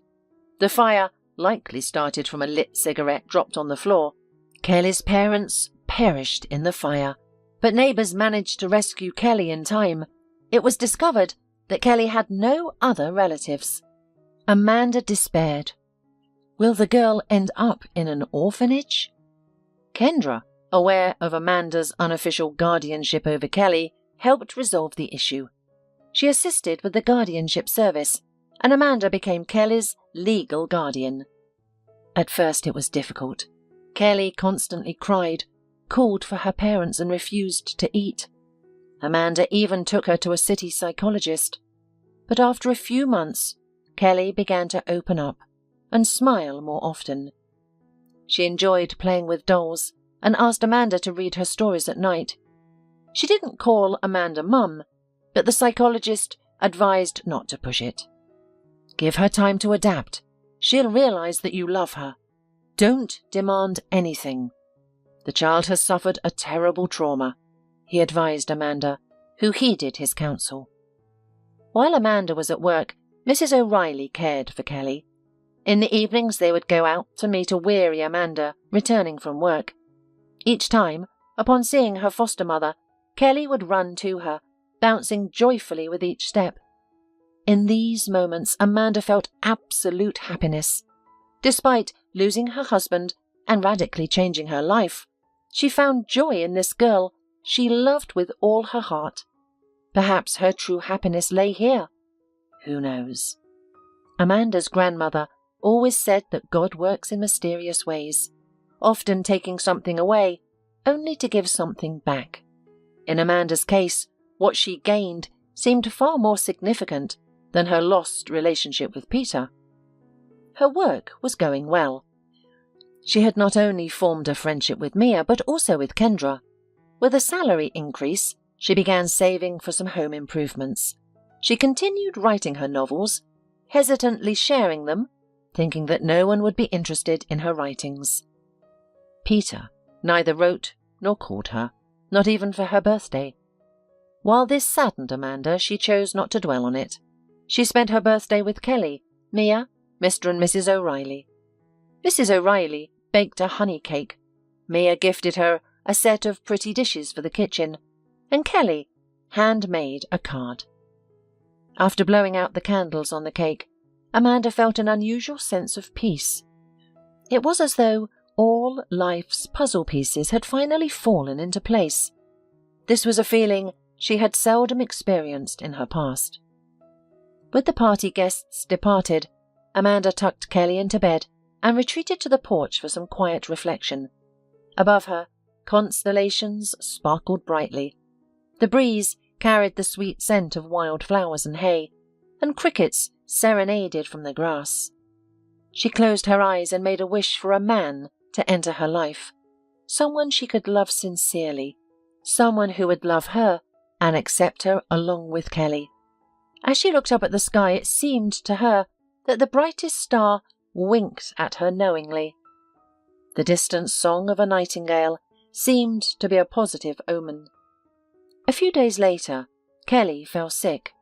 A: The fire likely started from a lit cigarette dropped on the floor. Kelly's parents perished in the fire, but neighbours managed to rescue Kelly in time. It was discovered that Kelly had no other relatives. Amanda despaired. Will the girl end up in an orphanage? Kendra, aware of Amanda's unofficial guardianship over Kelly, helped resolve the issue. She assisted with the guardianship service, and Amanda became Kelly's legal guardian. At first it was difficult. Kelly constantly cried, called for her parents and refused to eat. Amanda even took her to a city psychologist. But after a few months, Kelly began to open up and smile more often. She enjoyed playing with dolls and asked Amanda to read her stories at night. She didn't call Amanda Mum, but the psychologist advised not to push it. Give her time to adapt. She'll realize that you love her. Don't demand anything. The child has suffered a terrible trauma, he advised Amanda, who heeded his counsel. While Amanda was at work, Mrs. O'Reilly cared for Kelly. In the evenings they would go out to meet a weary Amanda returning from work. Each time, upon seeing her foster mother, Kelly would run to her, bouncing joyfully with each step. In these moments, Amanda felt absolute happiness. Despite losing her husband and radically changing her life, she found joy in this girl she loved with all her heart. Perhaps her true happiness lay here. Who knows? Amanda's grandmother always said that God works in mysterious ways, often taking something away, only to give something back. In Amanda's case, what she gained seemed far more significant than her lost relationship with Peter. Her work was going well. She had not only formed a friendship with Mia, but also with Kendra. With a salary increase, she began saving for some home improvements. She continued writing her novels, hesitantly sharing them, thinking that no one would be interested in her writings. Peter neither wrote nor called her, not even for her birthday. While this saddened Amanda, she chose not to dwell on it. She spent her birthday with Kelly, Mia, Mr. and Mrs. O'Reilly. Mrs. O'Reilly baked a honey cake. Mia gifted her a set of pretty dishes for the kitchen, and Kelly handmade a card. After blowing out the candles on the cake, Amanda felt an unusual sense of peace. It was as though all life's puzzle pieces had finally fallen into place. This was a feeling she had seldom experienced in her past. With the party guests departed, Amanda tucked Kelly into bed and retreated to the porch for some quiet reflection. Above her, constellations sparkled brightly. The breeze carried the sweet scent of wild flowers and hay, and crickets serenaded from the grass. She closed her eyes and made a wish for a man to enter her life, someone she could love sincerely, someone who would love her and accept her along with Kelly. As she looked up at the sky, it seemed to her that the brightest star winked at her knowingly. The distant song of a nightingale seemed to be a positive omen. A few days later, Kelly fell sick.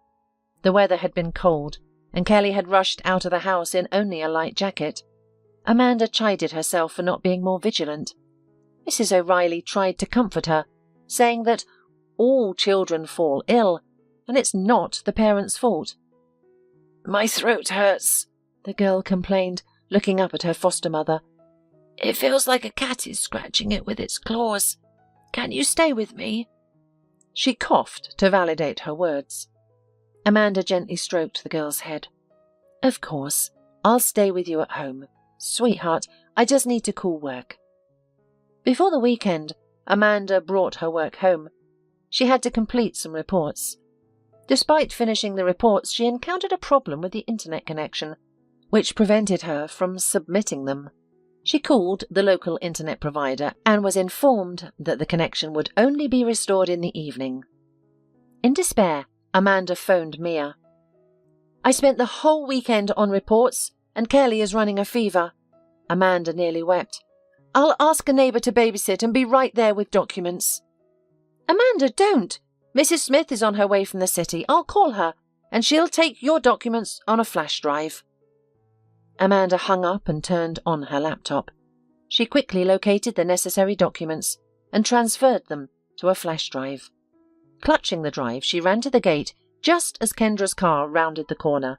A: The weather had been cold, and Kelly had rushed out of the house in only a light jacket. Amanda chided herself for not being more vigilant. Mrs. O'Reilly tried to comfort her, saying that all children fall ill, and it's not the parents' fault.
B: My throat hurts,
A: the girl complained, looking up at her foster mother.
B: It feels like a cat is scratching it with its claws. Can you stay with me?
A: She coughed to validate her words. Amanda gently stroked the girl's head. Of course, I'll stay with you at home. Sweetheart, I just need to call work. Before the weekend, Amanda brought her work home. She had to complete some reports. Despite finishing the reports, she encountered a problem with the internet connection, which prevented her from submitting them. She called the local internet provider and was informed that the connection would only be restored in the evening. In despair, Amanda phoned Mia. I spent the whole weekend on reports, and Kelly is running a fever. Amanda nearly wept. I'll ask a neighbour to babysit and be right there with documents. Amanda, don't! Mrs. Smith is on her way from the city. I'll call her, and she'll take your documents on a flash drive. Amanda hung up and turned on her laptop. She quickly located the necessary documents and transferred them to a flash drive. Clutching the drive, she ran to the gate just as Kendra's car rounded the corner.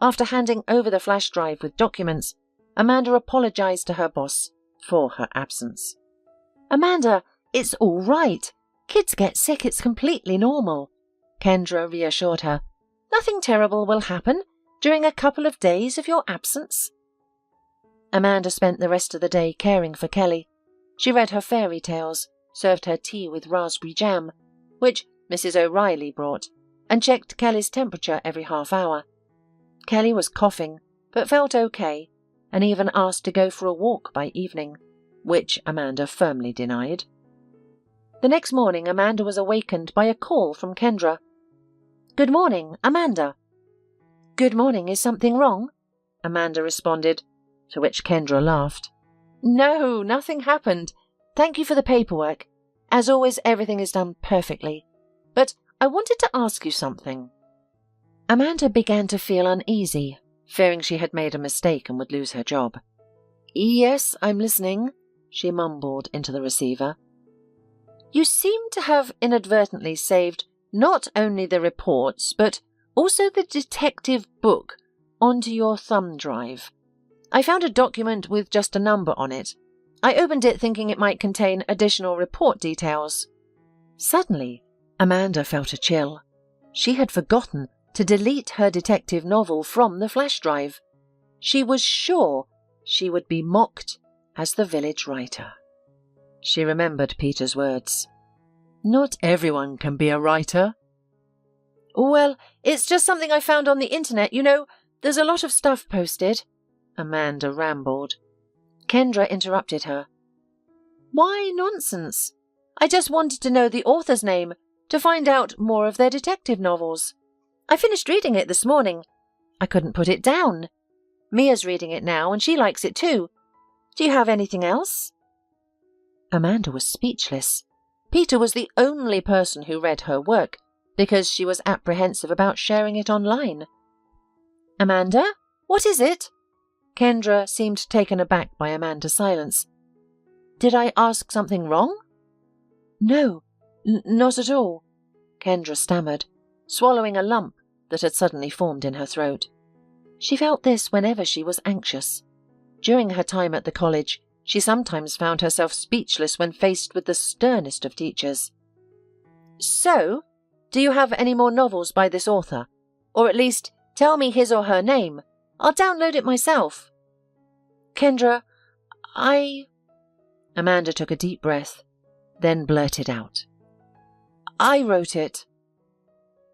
A: After handing over the flash drive with documents, Amanda apologized to her boss for her absence. "Amanda, it's all right. Kids get sick, it's completely normal," Kendra reassured her. "Nothing terrible will happen during a couple of days of your absence." Amanda spent the rest of the day caring for Kelly. She read her fairy tales, served her tea with raspberry jam, which Mrs. O'Reilly brought, and checked Kelly's temperature every half hour. Kelly was coughing, but felt okay, and even asked to go for a walk by evening, which Amanda firmly denied. The next morning, Amanda was awakened by a call from Kendra. "Good morning, Amanda." "Good morning, is something wrong?" Amanda responded, to which Kendra laughed. "No, nothing happened. Thank you for the paperwork. As always, everything is done perfectly. But I wanted to ask you something." Amanda began to feel uneasy, fearing she had made a mistake and would lose her job. "Yes, I'm listening," she mumbled into the receiver. "You seem to have inadvertently saved not only the reports, but also the detective book onto your thumb drive. I found a document with just a number on it. I opened it thinking it might contain additional report details." Suddenly, Amanda felt a chill. She had forgotten to delete her detective novel from the flash drive. She was sure she would be mocked as the village writer. She remembered Peter's words. "Not everyone can be a writer." "Well, it's just something I found on the internet. You know, there's a lot of stuff posted," Amanda rambled. Kendra interrupted her. "Why nonsense? I just wanted to know the author's name to find out more of their detective novels. I finished reading it this morning. I couldn't put it down. Mia's reading it now, and she likes it too. Do you have anything else?" Amanda was speechless. Peter was the only person who read her work, because she was apprehensive about sharing it online. "Amanda, what is it?" Kendra seemed taken aback by Amanda's silence. "Did I ask something wrong?" "No, not at all," Kendra stammered, swallowing a lump that had suddenly formed in her throat. She felt this whenever she was anxious. During her time at the college, she sometimes found herself speechless when faced with the sternest of teachers. "So, do you have any more novels by this author? Or at least, tell me his or her name. I'll download it myself." "Kendra, Amanda took a deep breath, then blurted out. "I wrote it."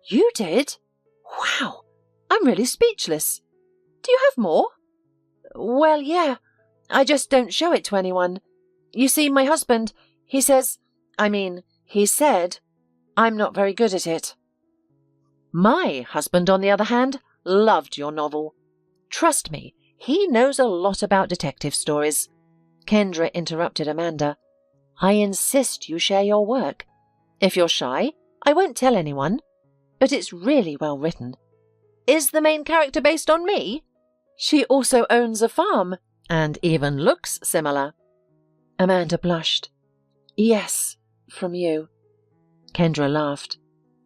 A: "You did? Wow, I'm really speechless. Do you have more?" "Well, yeah. I just don't show it to anyone. You see, my husband, he said, I'm not very good at it." "My husband, on the other hand, loved your novel. Trust me, he knows a lot about detective stories." Kendra interrupted Amanda. "I insist you share your work. If you're shy, I won't tell anyone. But it's really well written. Is the main character based on me? She also owns a farm, and even looks similar." Amanda blushed. "Yes, from you." Kendra laughed.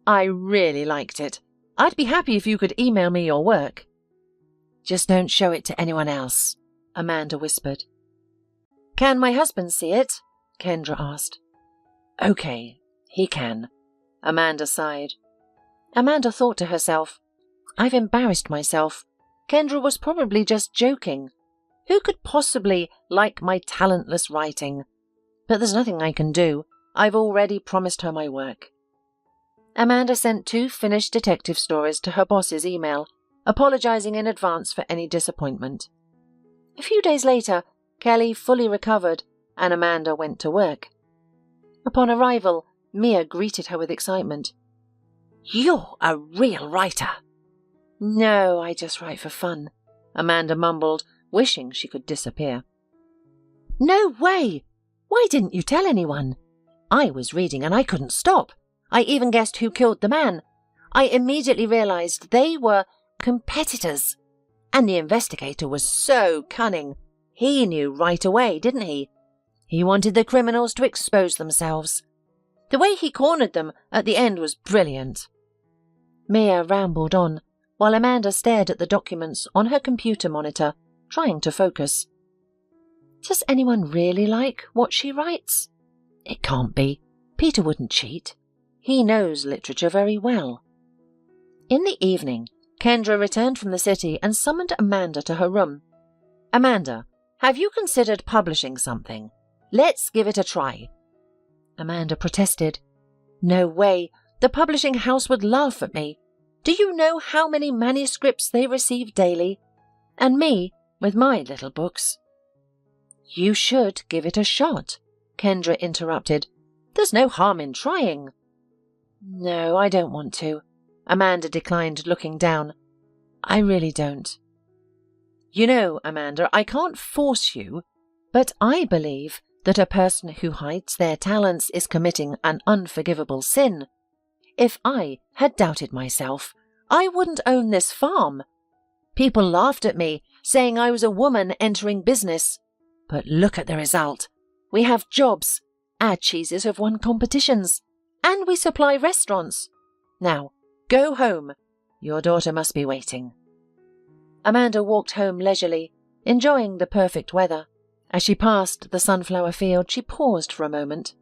A: "I really liked it. I'd be happy if you could email me your work." "Just don't show it to anyone else," Amanda whispered. "Can my husband see it?" Kendra asked. "Okay, he can," Amanda sighed. Amanda thought to herself, "I've embarrassed myself. Kendra was probably just joking. Who could possibly like my talentless writing? But there's nothing I can do. I've already promised her my work." Amanda sent 2 finished detective stories to her boss's email, apologizing in advance for any disappointment. A few days later, Kelly fully recovered, and Amanda went to work. Upon arrival, Mia greeted her with excitement.
B: "You're a real writer."
A: "No, I just write for fun," Amanda mumbled, wishing she could disappear. "No way! Why didn't you tell anyone? I was reading and I couldn't stop. I even guessed who killed the man. I immediately realized they were competitors.
B: And the investigator was so cunning. He knew right away, didn't he? He wanted the criminals to expose themselves. The way he cornered them at the end was brilliant."
A: Mia rambled on, while Amanda stared at the documents on her computer monitor, trying to focus. Does anyone really like what she writes? It can't be. Peter wouldn't cheat. He knows literature very well. In the evening, Kendra returned from the city and summoned Amanda to her room.
B: "Amanda, have you considered publishing something? Let's give it a try."
A: Amanda protested. No way. The publishing house would laugh at me. Do you know how many manuscripts they receive daily? And me, with my little books. You should give it a shot, Kendra interrupted. There's no harm in trying. No, I don't want to. Amanda declined, looking down. I really don't. You know, Amanda, I can't force you, but I believe that a person who hides their talents is committing an unforgivable sin. If I had doubted myself, I wouldn't own this farm. People laughed at me, saying I was a woman entering business. But look at the result. We have jobs, our cheeses have won competitions, and we supply restaurants. Now, go home. Your daughter must be waiting. Amanda walked home leisurely, enjoying the perfect weather. As she passed the sunflower field, she paused for a moment.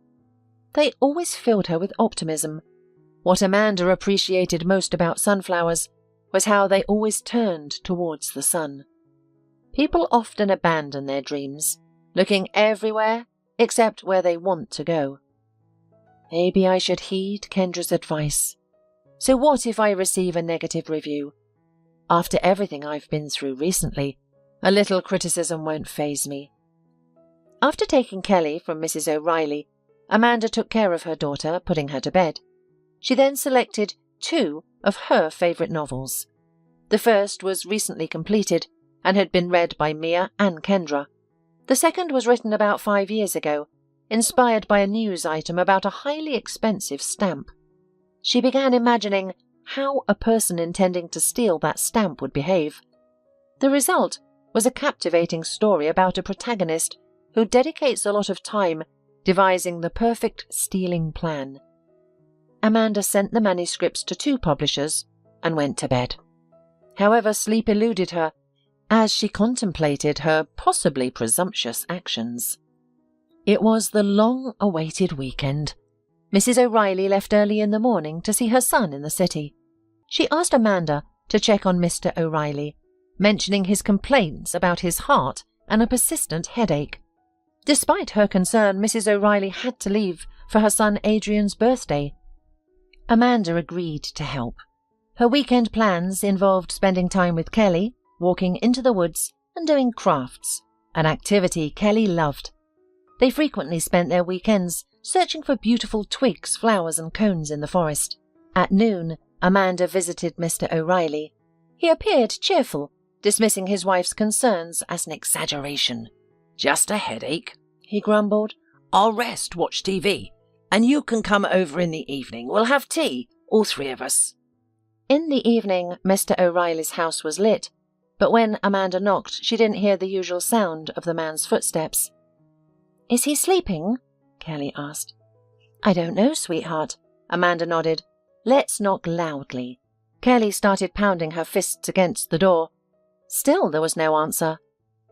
A: They always filled her with optimism. What Amanda appreciated most about sunflowers was how they always turned towards the sun. People often abandon their dreams, looking everywhere except where they want to go. Maybe I should heed Kendra's advice. So what if I receive a negative review? After everything I've been through recently, a little criticism won't faze me. After taking Kelly from Mrs. O'Reilly, Amanda took care of her daughter, putting her to bed. She then selected 2 of her favourite novels. The first was recently completed and had been read by Mia and Kendra. The second was written about 5 years ago, inspired by a news item about a highly expensive stamp. She began imagining how a person intending to steal that stamp would behave. The result was a captivating story about a protagonist who dedicates a lot of time devising the perfect stealing plan. Amanda sent the manuscripts to 2 publishers and went to bed. However, sleep eluded her as she contemplated her possibly presumptuous actions. It was the long-awaited weekend. Mrs. O'Reilly left early in the morning to see her son in the city. She asked Amanda to check on Mr. O'Reilly, mentioning his complaints about his heart and a persistent headache. Despite her concern, Mrs. O'Reilly had to leave for her son Adrian's birthday. Amanda agreed to help. Her weekend plans involved spending time with Kelly, walking into the woods, and doing crafts, an activity Kelly loved. They frequently spent their weekends searching for beautiful twigs, flowers, and cones in the forest. At noon, Amanda visited Mr. O'Reilly. He appeared cheerful, dismissing his wife's concerns as an exaggeration.
B: "Just a headache,"
A: he grumbled.
B: "I'll rest, watch TV, and you can come over in the evening. We'll have tea, all 3 of us."
A: In the evening, Mr. O'Reilly's house was lit, but when Amanda knocked, she didn't hear the usual sound of the man's footsteps. Is he sleeping? Kelly asked. I don't know, sweetheart. Amanda nodded. Let's knock loudly. Kelly started pounding her fists against the door. Still there was no answer.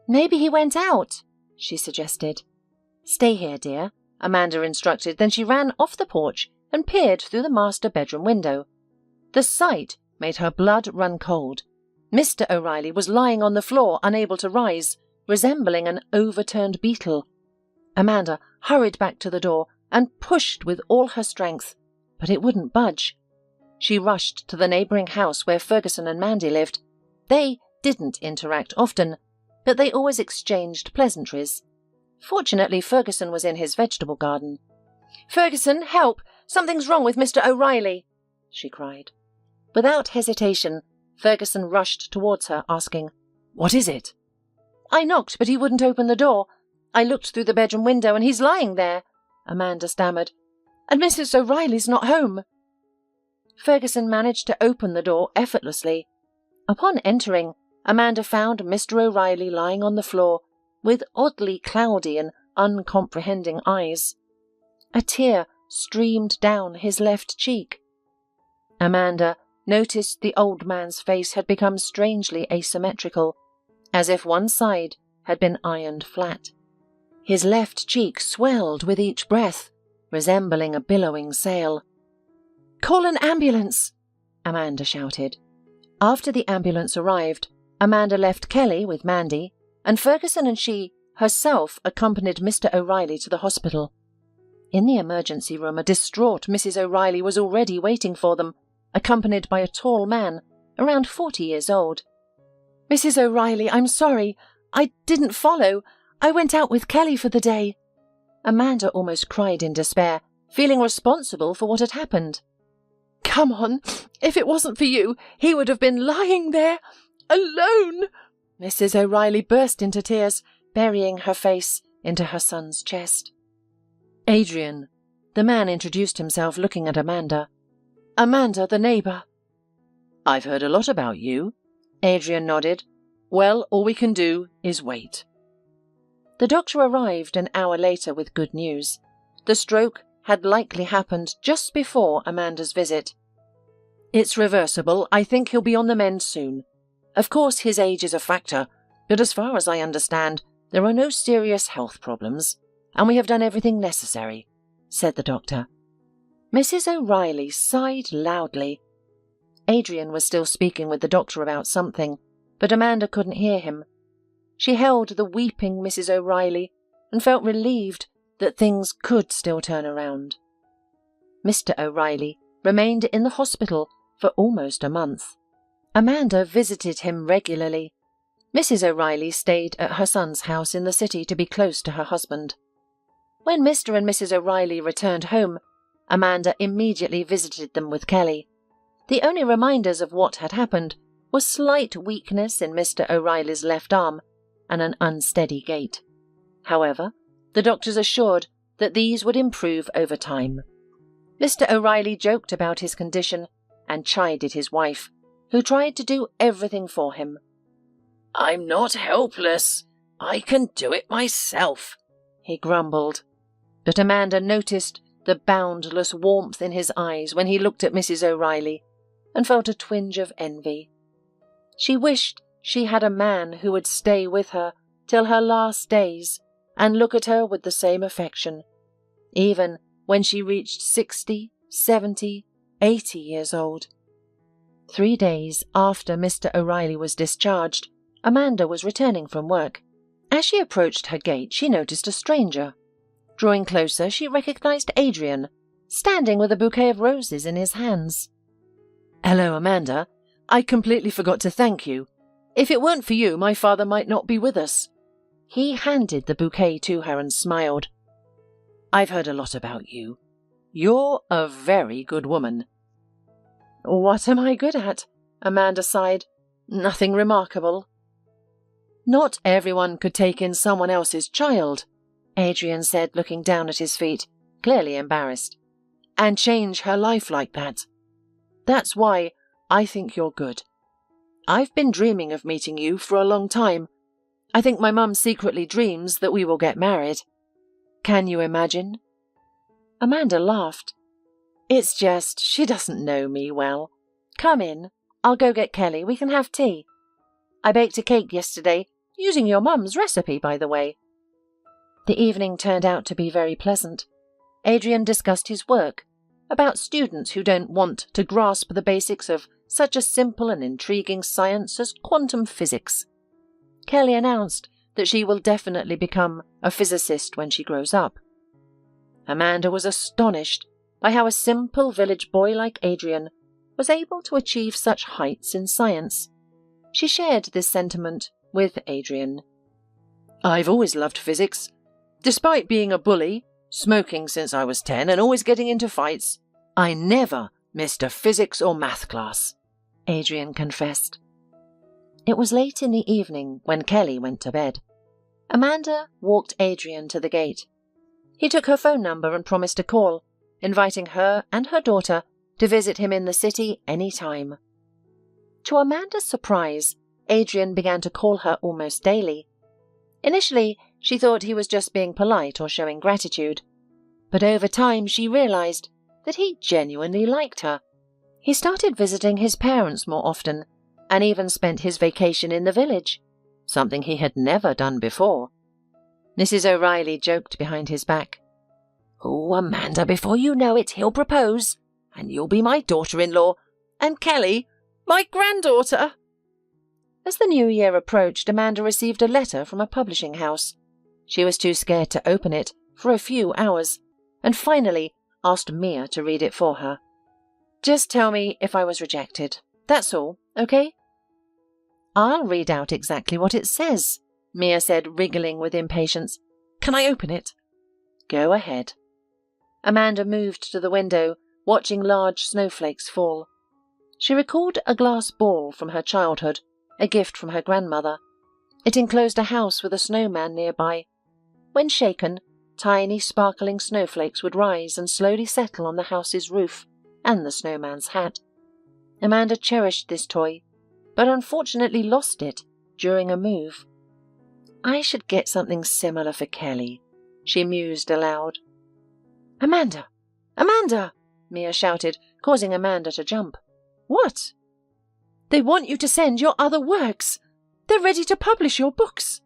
A: Maybe he went out, she suggested. Stay here, dear, Amanda instructed. Then she ran off the porch and peered through the master bedroom window. The sight made her blood run cold. Mr. O'Reilly was lying on the floor, unable to rise, resembling an overturned beetle. Amanda hurried back to the door and pushed with all her strength, but it wouldn't budge. She rushed to the neighbouring house where Ferguson and Mandy lived. They didn't interact often, but they always exchanged pleasantries. Fortunately, Ferguson was in his vegetable garden. Ferguson, help! Something's wrong with Mr. O'Reilly, she cried. Without hesitation, Ferguson rushed towards her, asking, What is it? I knocked, but he wouldn't open the door. I looked through the bedroom window, and he's lying there, Amanda stammered. And Mrs. O'Reilly's not home. Ferguson managed to open the door effortlessly. Upon entering, Amanda found Mr. O'Reilly lying on the floor with oddly cloudy and uncomprehending eyes. A tear streamed down his left cheek. Amanda noticed the old man's face had become strangely asymmetrical, as if one side had been ironed flat. His left cheek swelled with each breath, resembling a billowing sail. "Call an ambulance!" Amanda shouted. After the ambulance arrived, Amanda left Kelly with Mandy, and Ferguson and she herself accompanied Mr. O'Reilly to the hospital. In the emergency room, a distraught Mrs. O'Reilly was already waiting for them, accompanied by a tall man, around 40 years old. "Mrs. O'Reilly, I'm sorry. I didn't follow. I went out with Kelly for the day." Amanda almost cried in despair, feeling responsible for what had happened. "Come on. If it wasn't for you, he would have been lying there, alone." Mrs. O'Reilly burst into tears, burying her face into her son's chest. "Adrian," the man introduced himself, looking at Amanda. "Amanda, the neighbour." "I've heard a lot about you." Adrian nodded. "Well, all we can do is wait." The doctor arrived an hour later with good news. The stroke had likely happened just before Amanda's visit. "It's reversible. I think he'll be on the mend soon. Of course, his age is a factor, but as far as I understand, there are no serious health problems, and we have done everything necessary," said the doctor. Mrs. O'Reilly sighed loudly. Adrian was still speaking with the doctor about something, but Amanda couldn't hear him. She held the weeping Mrs. O'Reilly and felt relieved that things could still turn around. Mr. O'Reilly remained in the hospital for almost a month. Amanda visited him regularly. Mrs. O'Reilly stayed at her son's house in the city to be close to her husband. When Mr. and Mrs. O'Reilly returned home, Amanda immediately visited them with Kelly. The only reminders of what had happened were slight weakness in Mr. O'Reilly's left arm and an unsteady gait. However, the doctors assured that these would improve over time. Mr. O'Reilly joked about his condition and chided his wife, who tried to do everything for him.
B: "I'm not helpless. I can do it myself,"
A: he grumbled. But Amanda noticed the boundless warmth in his eyes when he looked at Mrs. O'Reilly and felt a twinge of envy. She wished she had a man who would stay with her till her last days and look at her with the same affection, even when she reached 60, 70, 80 years old. 3 days after Mr. O'Reilly was discharged, Amanda was returning from work. As she approached her gate, she noticed a stranger. Drawing closer, she recognized Adrian, standing with a bouquet of roses in his hands. "Hello, Amanda. I completely forgot to thank you. If it weren't for you, my father might not be with us." He handed the bouquet to her and smiled. "I've heard a lot about you. You're a very good woman." "What am I good at?" Amanda sighed. "Nothing remarkable." "Not everyone could take in someone else's child," Adrian said, looking down at his feet, clearly embarrassed, "and change her life like that. That's why I think you're good. I've been dreaming of meeting you for a long time. I think my mum secretly dreams that we will get married. Can you imagine?" Amanda laughed. "It's just she doesn't know me well. Come in. I'll go get Kelly. We can have tea. I baked a cake yesterday, using your mum's recipe, by the way." The evening turned out to be very pleasant. Adrian discussed his work, about students who don't want to grasp the basics of such a simple and intriguing science as quantum physics. Kelly announced that she will definitely become a physicist when she grows up. Amanda was astonished by how a simple village boy like Adrian was able to achieve such heights in science. She shared this sentiment with Adrian. "I've always loved physics. Despite being a bully, smoking since I was 10 and always getting into fights, I never missed a physics or math class," Adrian confessed. It was late in the evening when Kelly went to bed. Amanda walked Adrian to the gate. He took her phone number and promised to call, inviting her and her daughter to visit him in the city any time. To Amanda's surprise, Adrian began to call her almost daily. Initially, she thought he was just being polite or showing gratitude. But over time, she realized that he genuinely liked her. He started visiting his parents more often, and even spent his vacation in the village, something he had never done before. Mrs. O'Reilly joked behind his back.
B: "Oh, Amanda, before you know it, he'll propose, and you'll be my daughter-in-law, and Kelly, my granddaughter."
A: As the new year approached, Amanda received a letter from a publishing house. She was too scared to open it for a few hours, and finally asked Mia to read it for her. "Just tell me if I was rejected. That's all, okay?" "I'll read out exactly what it says," Mia said, wriggling with impatience. "Can I open it?" "Go ahead." Amanda moved to the window, watching large snowflakes fall. She recalled a glass ball from her childhood, a gift from her grandmother. It enclosed a house with a snowman nearby. When shaken, tiny sparkling snowflakes would rise and slowly settle on the house's roof and the snowman's hat. Amanda cherished this toy, but unfortunately lost it during a move. "I should get something similar for Kelly," she mused aloud. "Amanda! Amanda!" Mia shouted, causing Amanda to jump. "What?" "They want you to send your other works. They're ready to publish your books."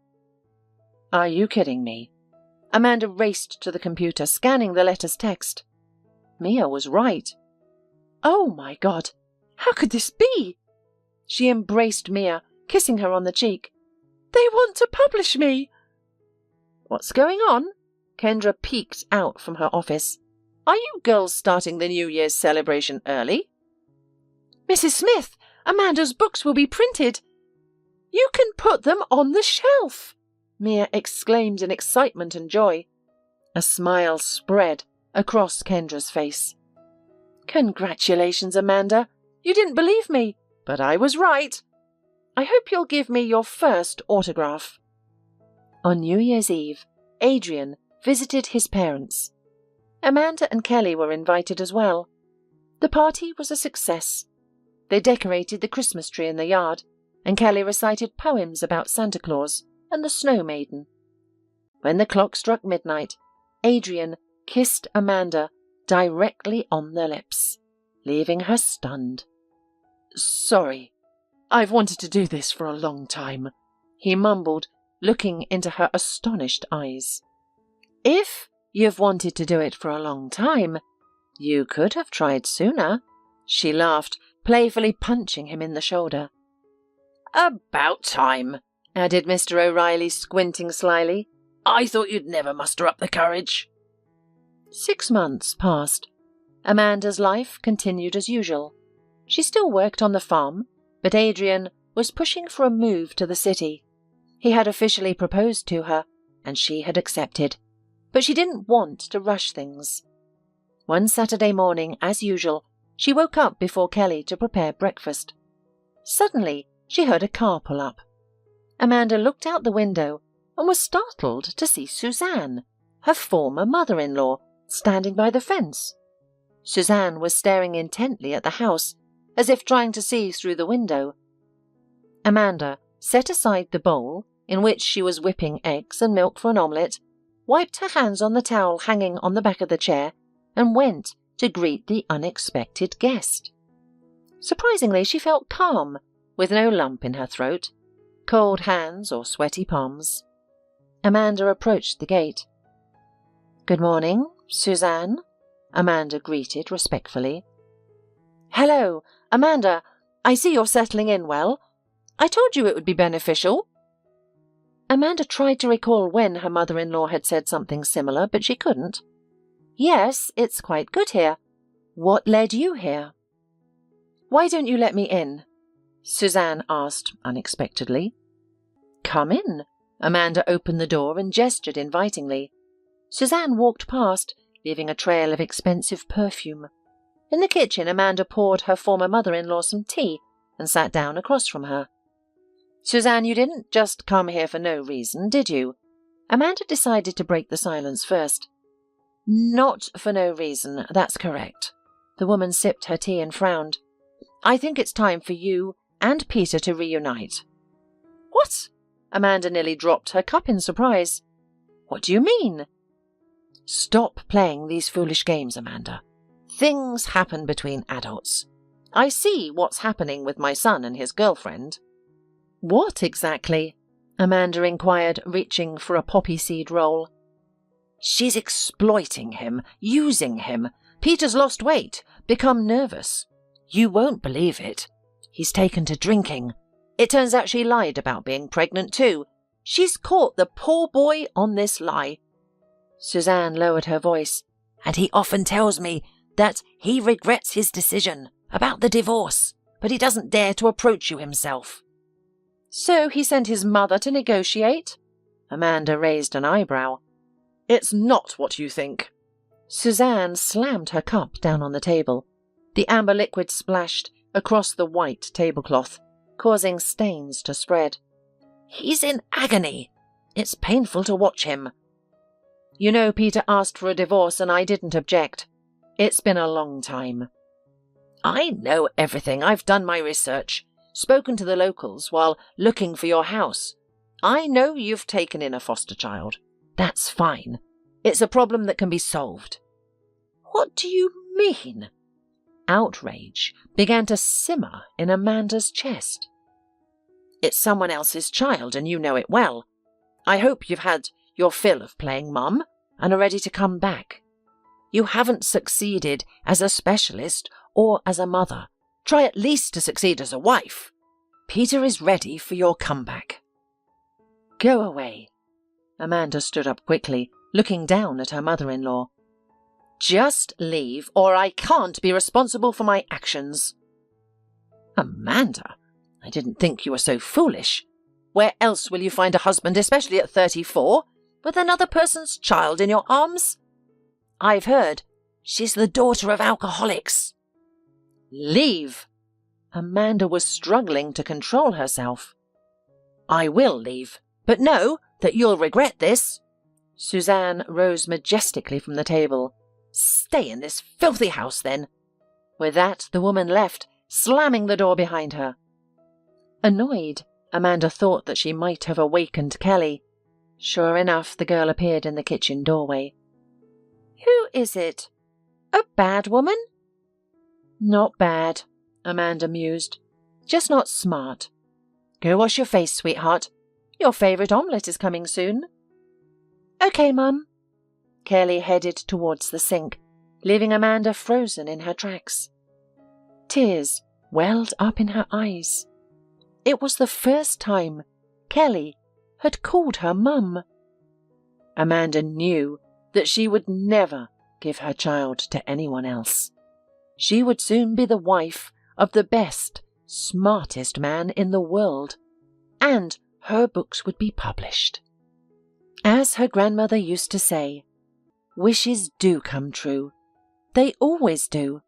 A: "Are you kidding me?" Amanda raced to the computer, scanning the letter's text. Mia was right. "Oh my God! How could this be?" She embraced Mia, kissing her on the cheek. "They want to publish me!" "What's going on?" Kendra peeked out from her office. "Are you girls starting the New Year's celebration early?" "Mrs. Smith, Amanda's books will be printed. You can put them on the shelf!" Mia exclaimed in excitement and joy. A smile spread across Kendra's face. "Congratulations, Amanda. You didn't believe me, but I was right. I hope you'll give me your first autograph." On New Year's Eve, Adrian visited his parents. Amanda and Kelly were invited as well. The party was a success. They decorated the Christmas tree in the yard, and Kelly recited poems about Santa Claus and the Snow Maiden. When the clock struck midnight, Adrian kissed Amanda directly on the lips, leaving her stunned. "Sorry, I've wanted to do this for a long time," he mumbled, looking into her astonished eyes. "If you've wanted to do it for a long time, you could have tried sooner," she laughed, playfully punching him in the shoulder.
B: "About time,"
A: added Mr. O'Reilly, squinting slyly.
B: "I thought you'd never muster up the courage."
A: 6 months passed. Amanda's life continued as usual. She still worked on the farm, but Adrian was pushing for a move to the city. He had officially proposed to her, and she had accepted, but she didn't want to rush things. One Saturday morning, as usual, she woke up before Kelly to prepare breakfast. Suddenly, she heard a car pull up. Amanda looked out the window and was startled to see Suzanne, her former mother-in-law, standing by the fence. Suzanne was staring intently at the house, as if trying to see through the window. Amanda set aside the bowl in which she was whipping eggs and milk for an omelette, wiped her hands on the towel hanging on the back of the chair, and went to greet the unexpected guest. Surprisingly, she felt calm, with no lump in her throat, cold hands or sweaty palms. Amanda approached the gate. "Good morning, Suzanne," Amanda greeted respectfully. "Hello, Amanda. I see you're settling in well. I told you it would be beneficial." Amanda tried to recall when her mother-in-law had said something similar, but she couldn't. "Yes, it's quite good here. What led you here?" "Why don't you let me in?" Suzanne asked unexpectedly. "Come in." Amanda opened the door and gestured invitingly. Suzanne walked past, leaving a trail of expensive perfume. In the kitchen, Amanda poured her former mother-in-law some tea and sat down across from her. "Suzanne, you didn't just come here for no reason, did you?" Amanda decided to break the silence first. "Not for no reason, that's correct." The woman sipped her tea and frowned. "I think it's time for you and Peter to reunite. What? Amanda nearly dropped her cup in surprise. What do you mean? Stop playing these foolish games, Amanda. Things happen between adults. I see what's happening with my son and his girlfriend. What exactly? Amanda inquired, reaching for a poppy seed roll. She's exploiting him, using him. Peter's lost weight, become nervous. You won't believe it. He's taken to drinking. It turns out she lied about being pregnant too. She's caught the poor boy on this lie. Suzanne lowered her voice. And he often tells me that he regrets his decision about the divorce, but he doesn't dare to approach you himself. So he sent his mother to negotiate? Amanda raised an eyebrow. It's not what you think. Suzanne slammed her cup down on the table. The amber liquid splashed across the white tablecloth, causing stains to spread. He's in agony. It's painful to watch him. You know, Peter asked for a divorce and I didn't object. It's been a long time. I know everything. I've done my research, spoken to the locals while looking for your house. I know you've taken in a foster child. That's fine. It's a problem that can be solved. What do you mean? Outrage began to simmer in Amanda's chest. It's someone else's child, and you know it well. I hope you've had your fill of playing mum and are ready to come back. You haven't succeeded as a specialist or as a mother. Try at least to succeed as a wife. Peter is ready for your comeback. Go away. Amanda stood up quickly, looking down at her mother-in-law. Just leave, or I can't be responsible for my actions. Amanda, I didn't think you were so foolish. Where else will you find a husband, especially at 34, with another person's child in your arms? I've heard she's the daughter of alcoholics. Leave. Amanda was struggling to control herself. I will leave, but know that you'll regret this. Suzanne rose majestically from the table. Stay in this filthy house, then. With that, the woman left, slamming the door behind her. Annoyed, Amanda thought that she might have awakened Kelly. Sure enough, the girl appeared in the kitchen doorway. Who is it? A bad woman? Not bad, Amanda mused. Just not smart. Go wash your face, sweetheart. Your favourite omelette is coming soon. Okay, Mum. Kelly headed towards the sink, leaving Amanda frozen in her tracks. Tears welled up in her eyes. It was the first time Kelly had called her Mum. Amanda knew that she would never give her child to anyone else. She would soon be the wife of the best, smartest man in the world, and her books would be published. As her grandmother used to say, wishes do come true. They always do.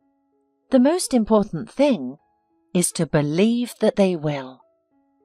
A: The most important thing is to believe that they will.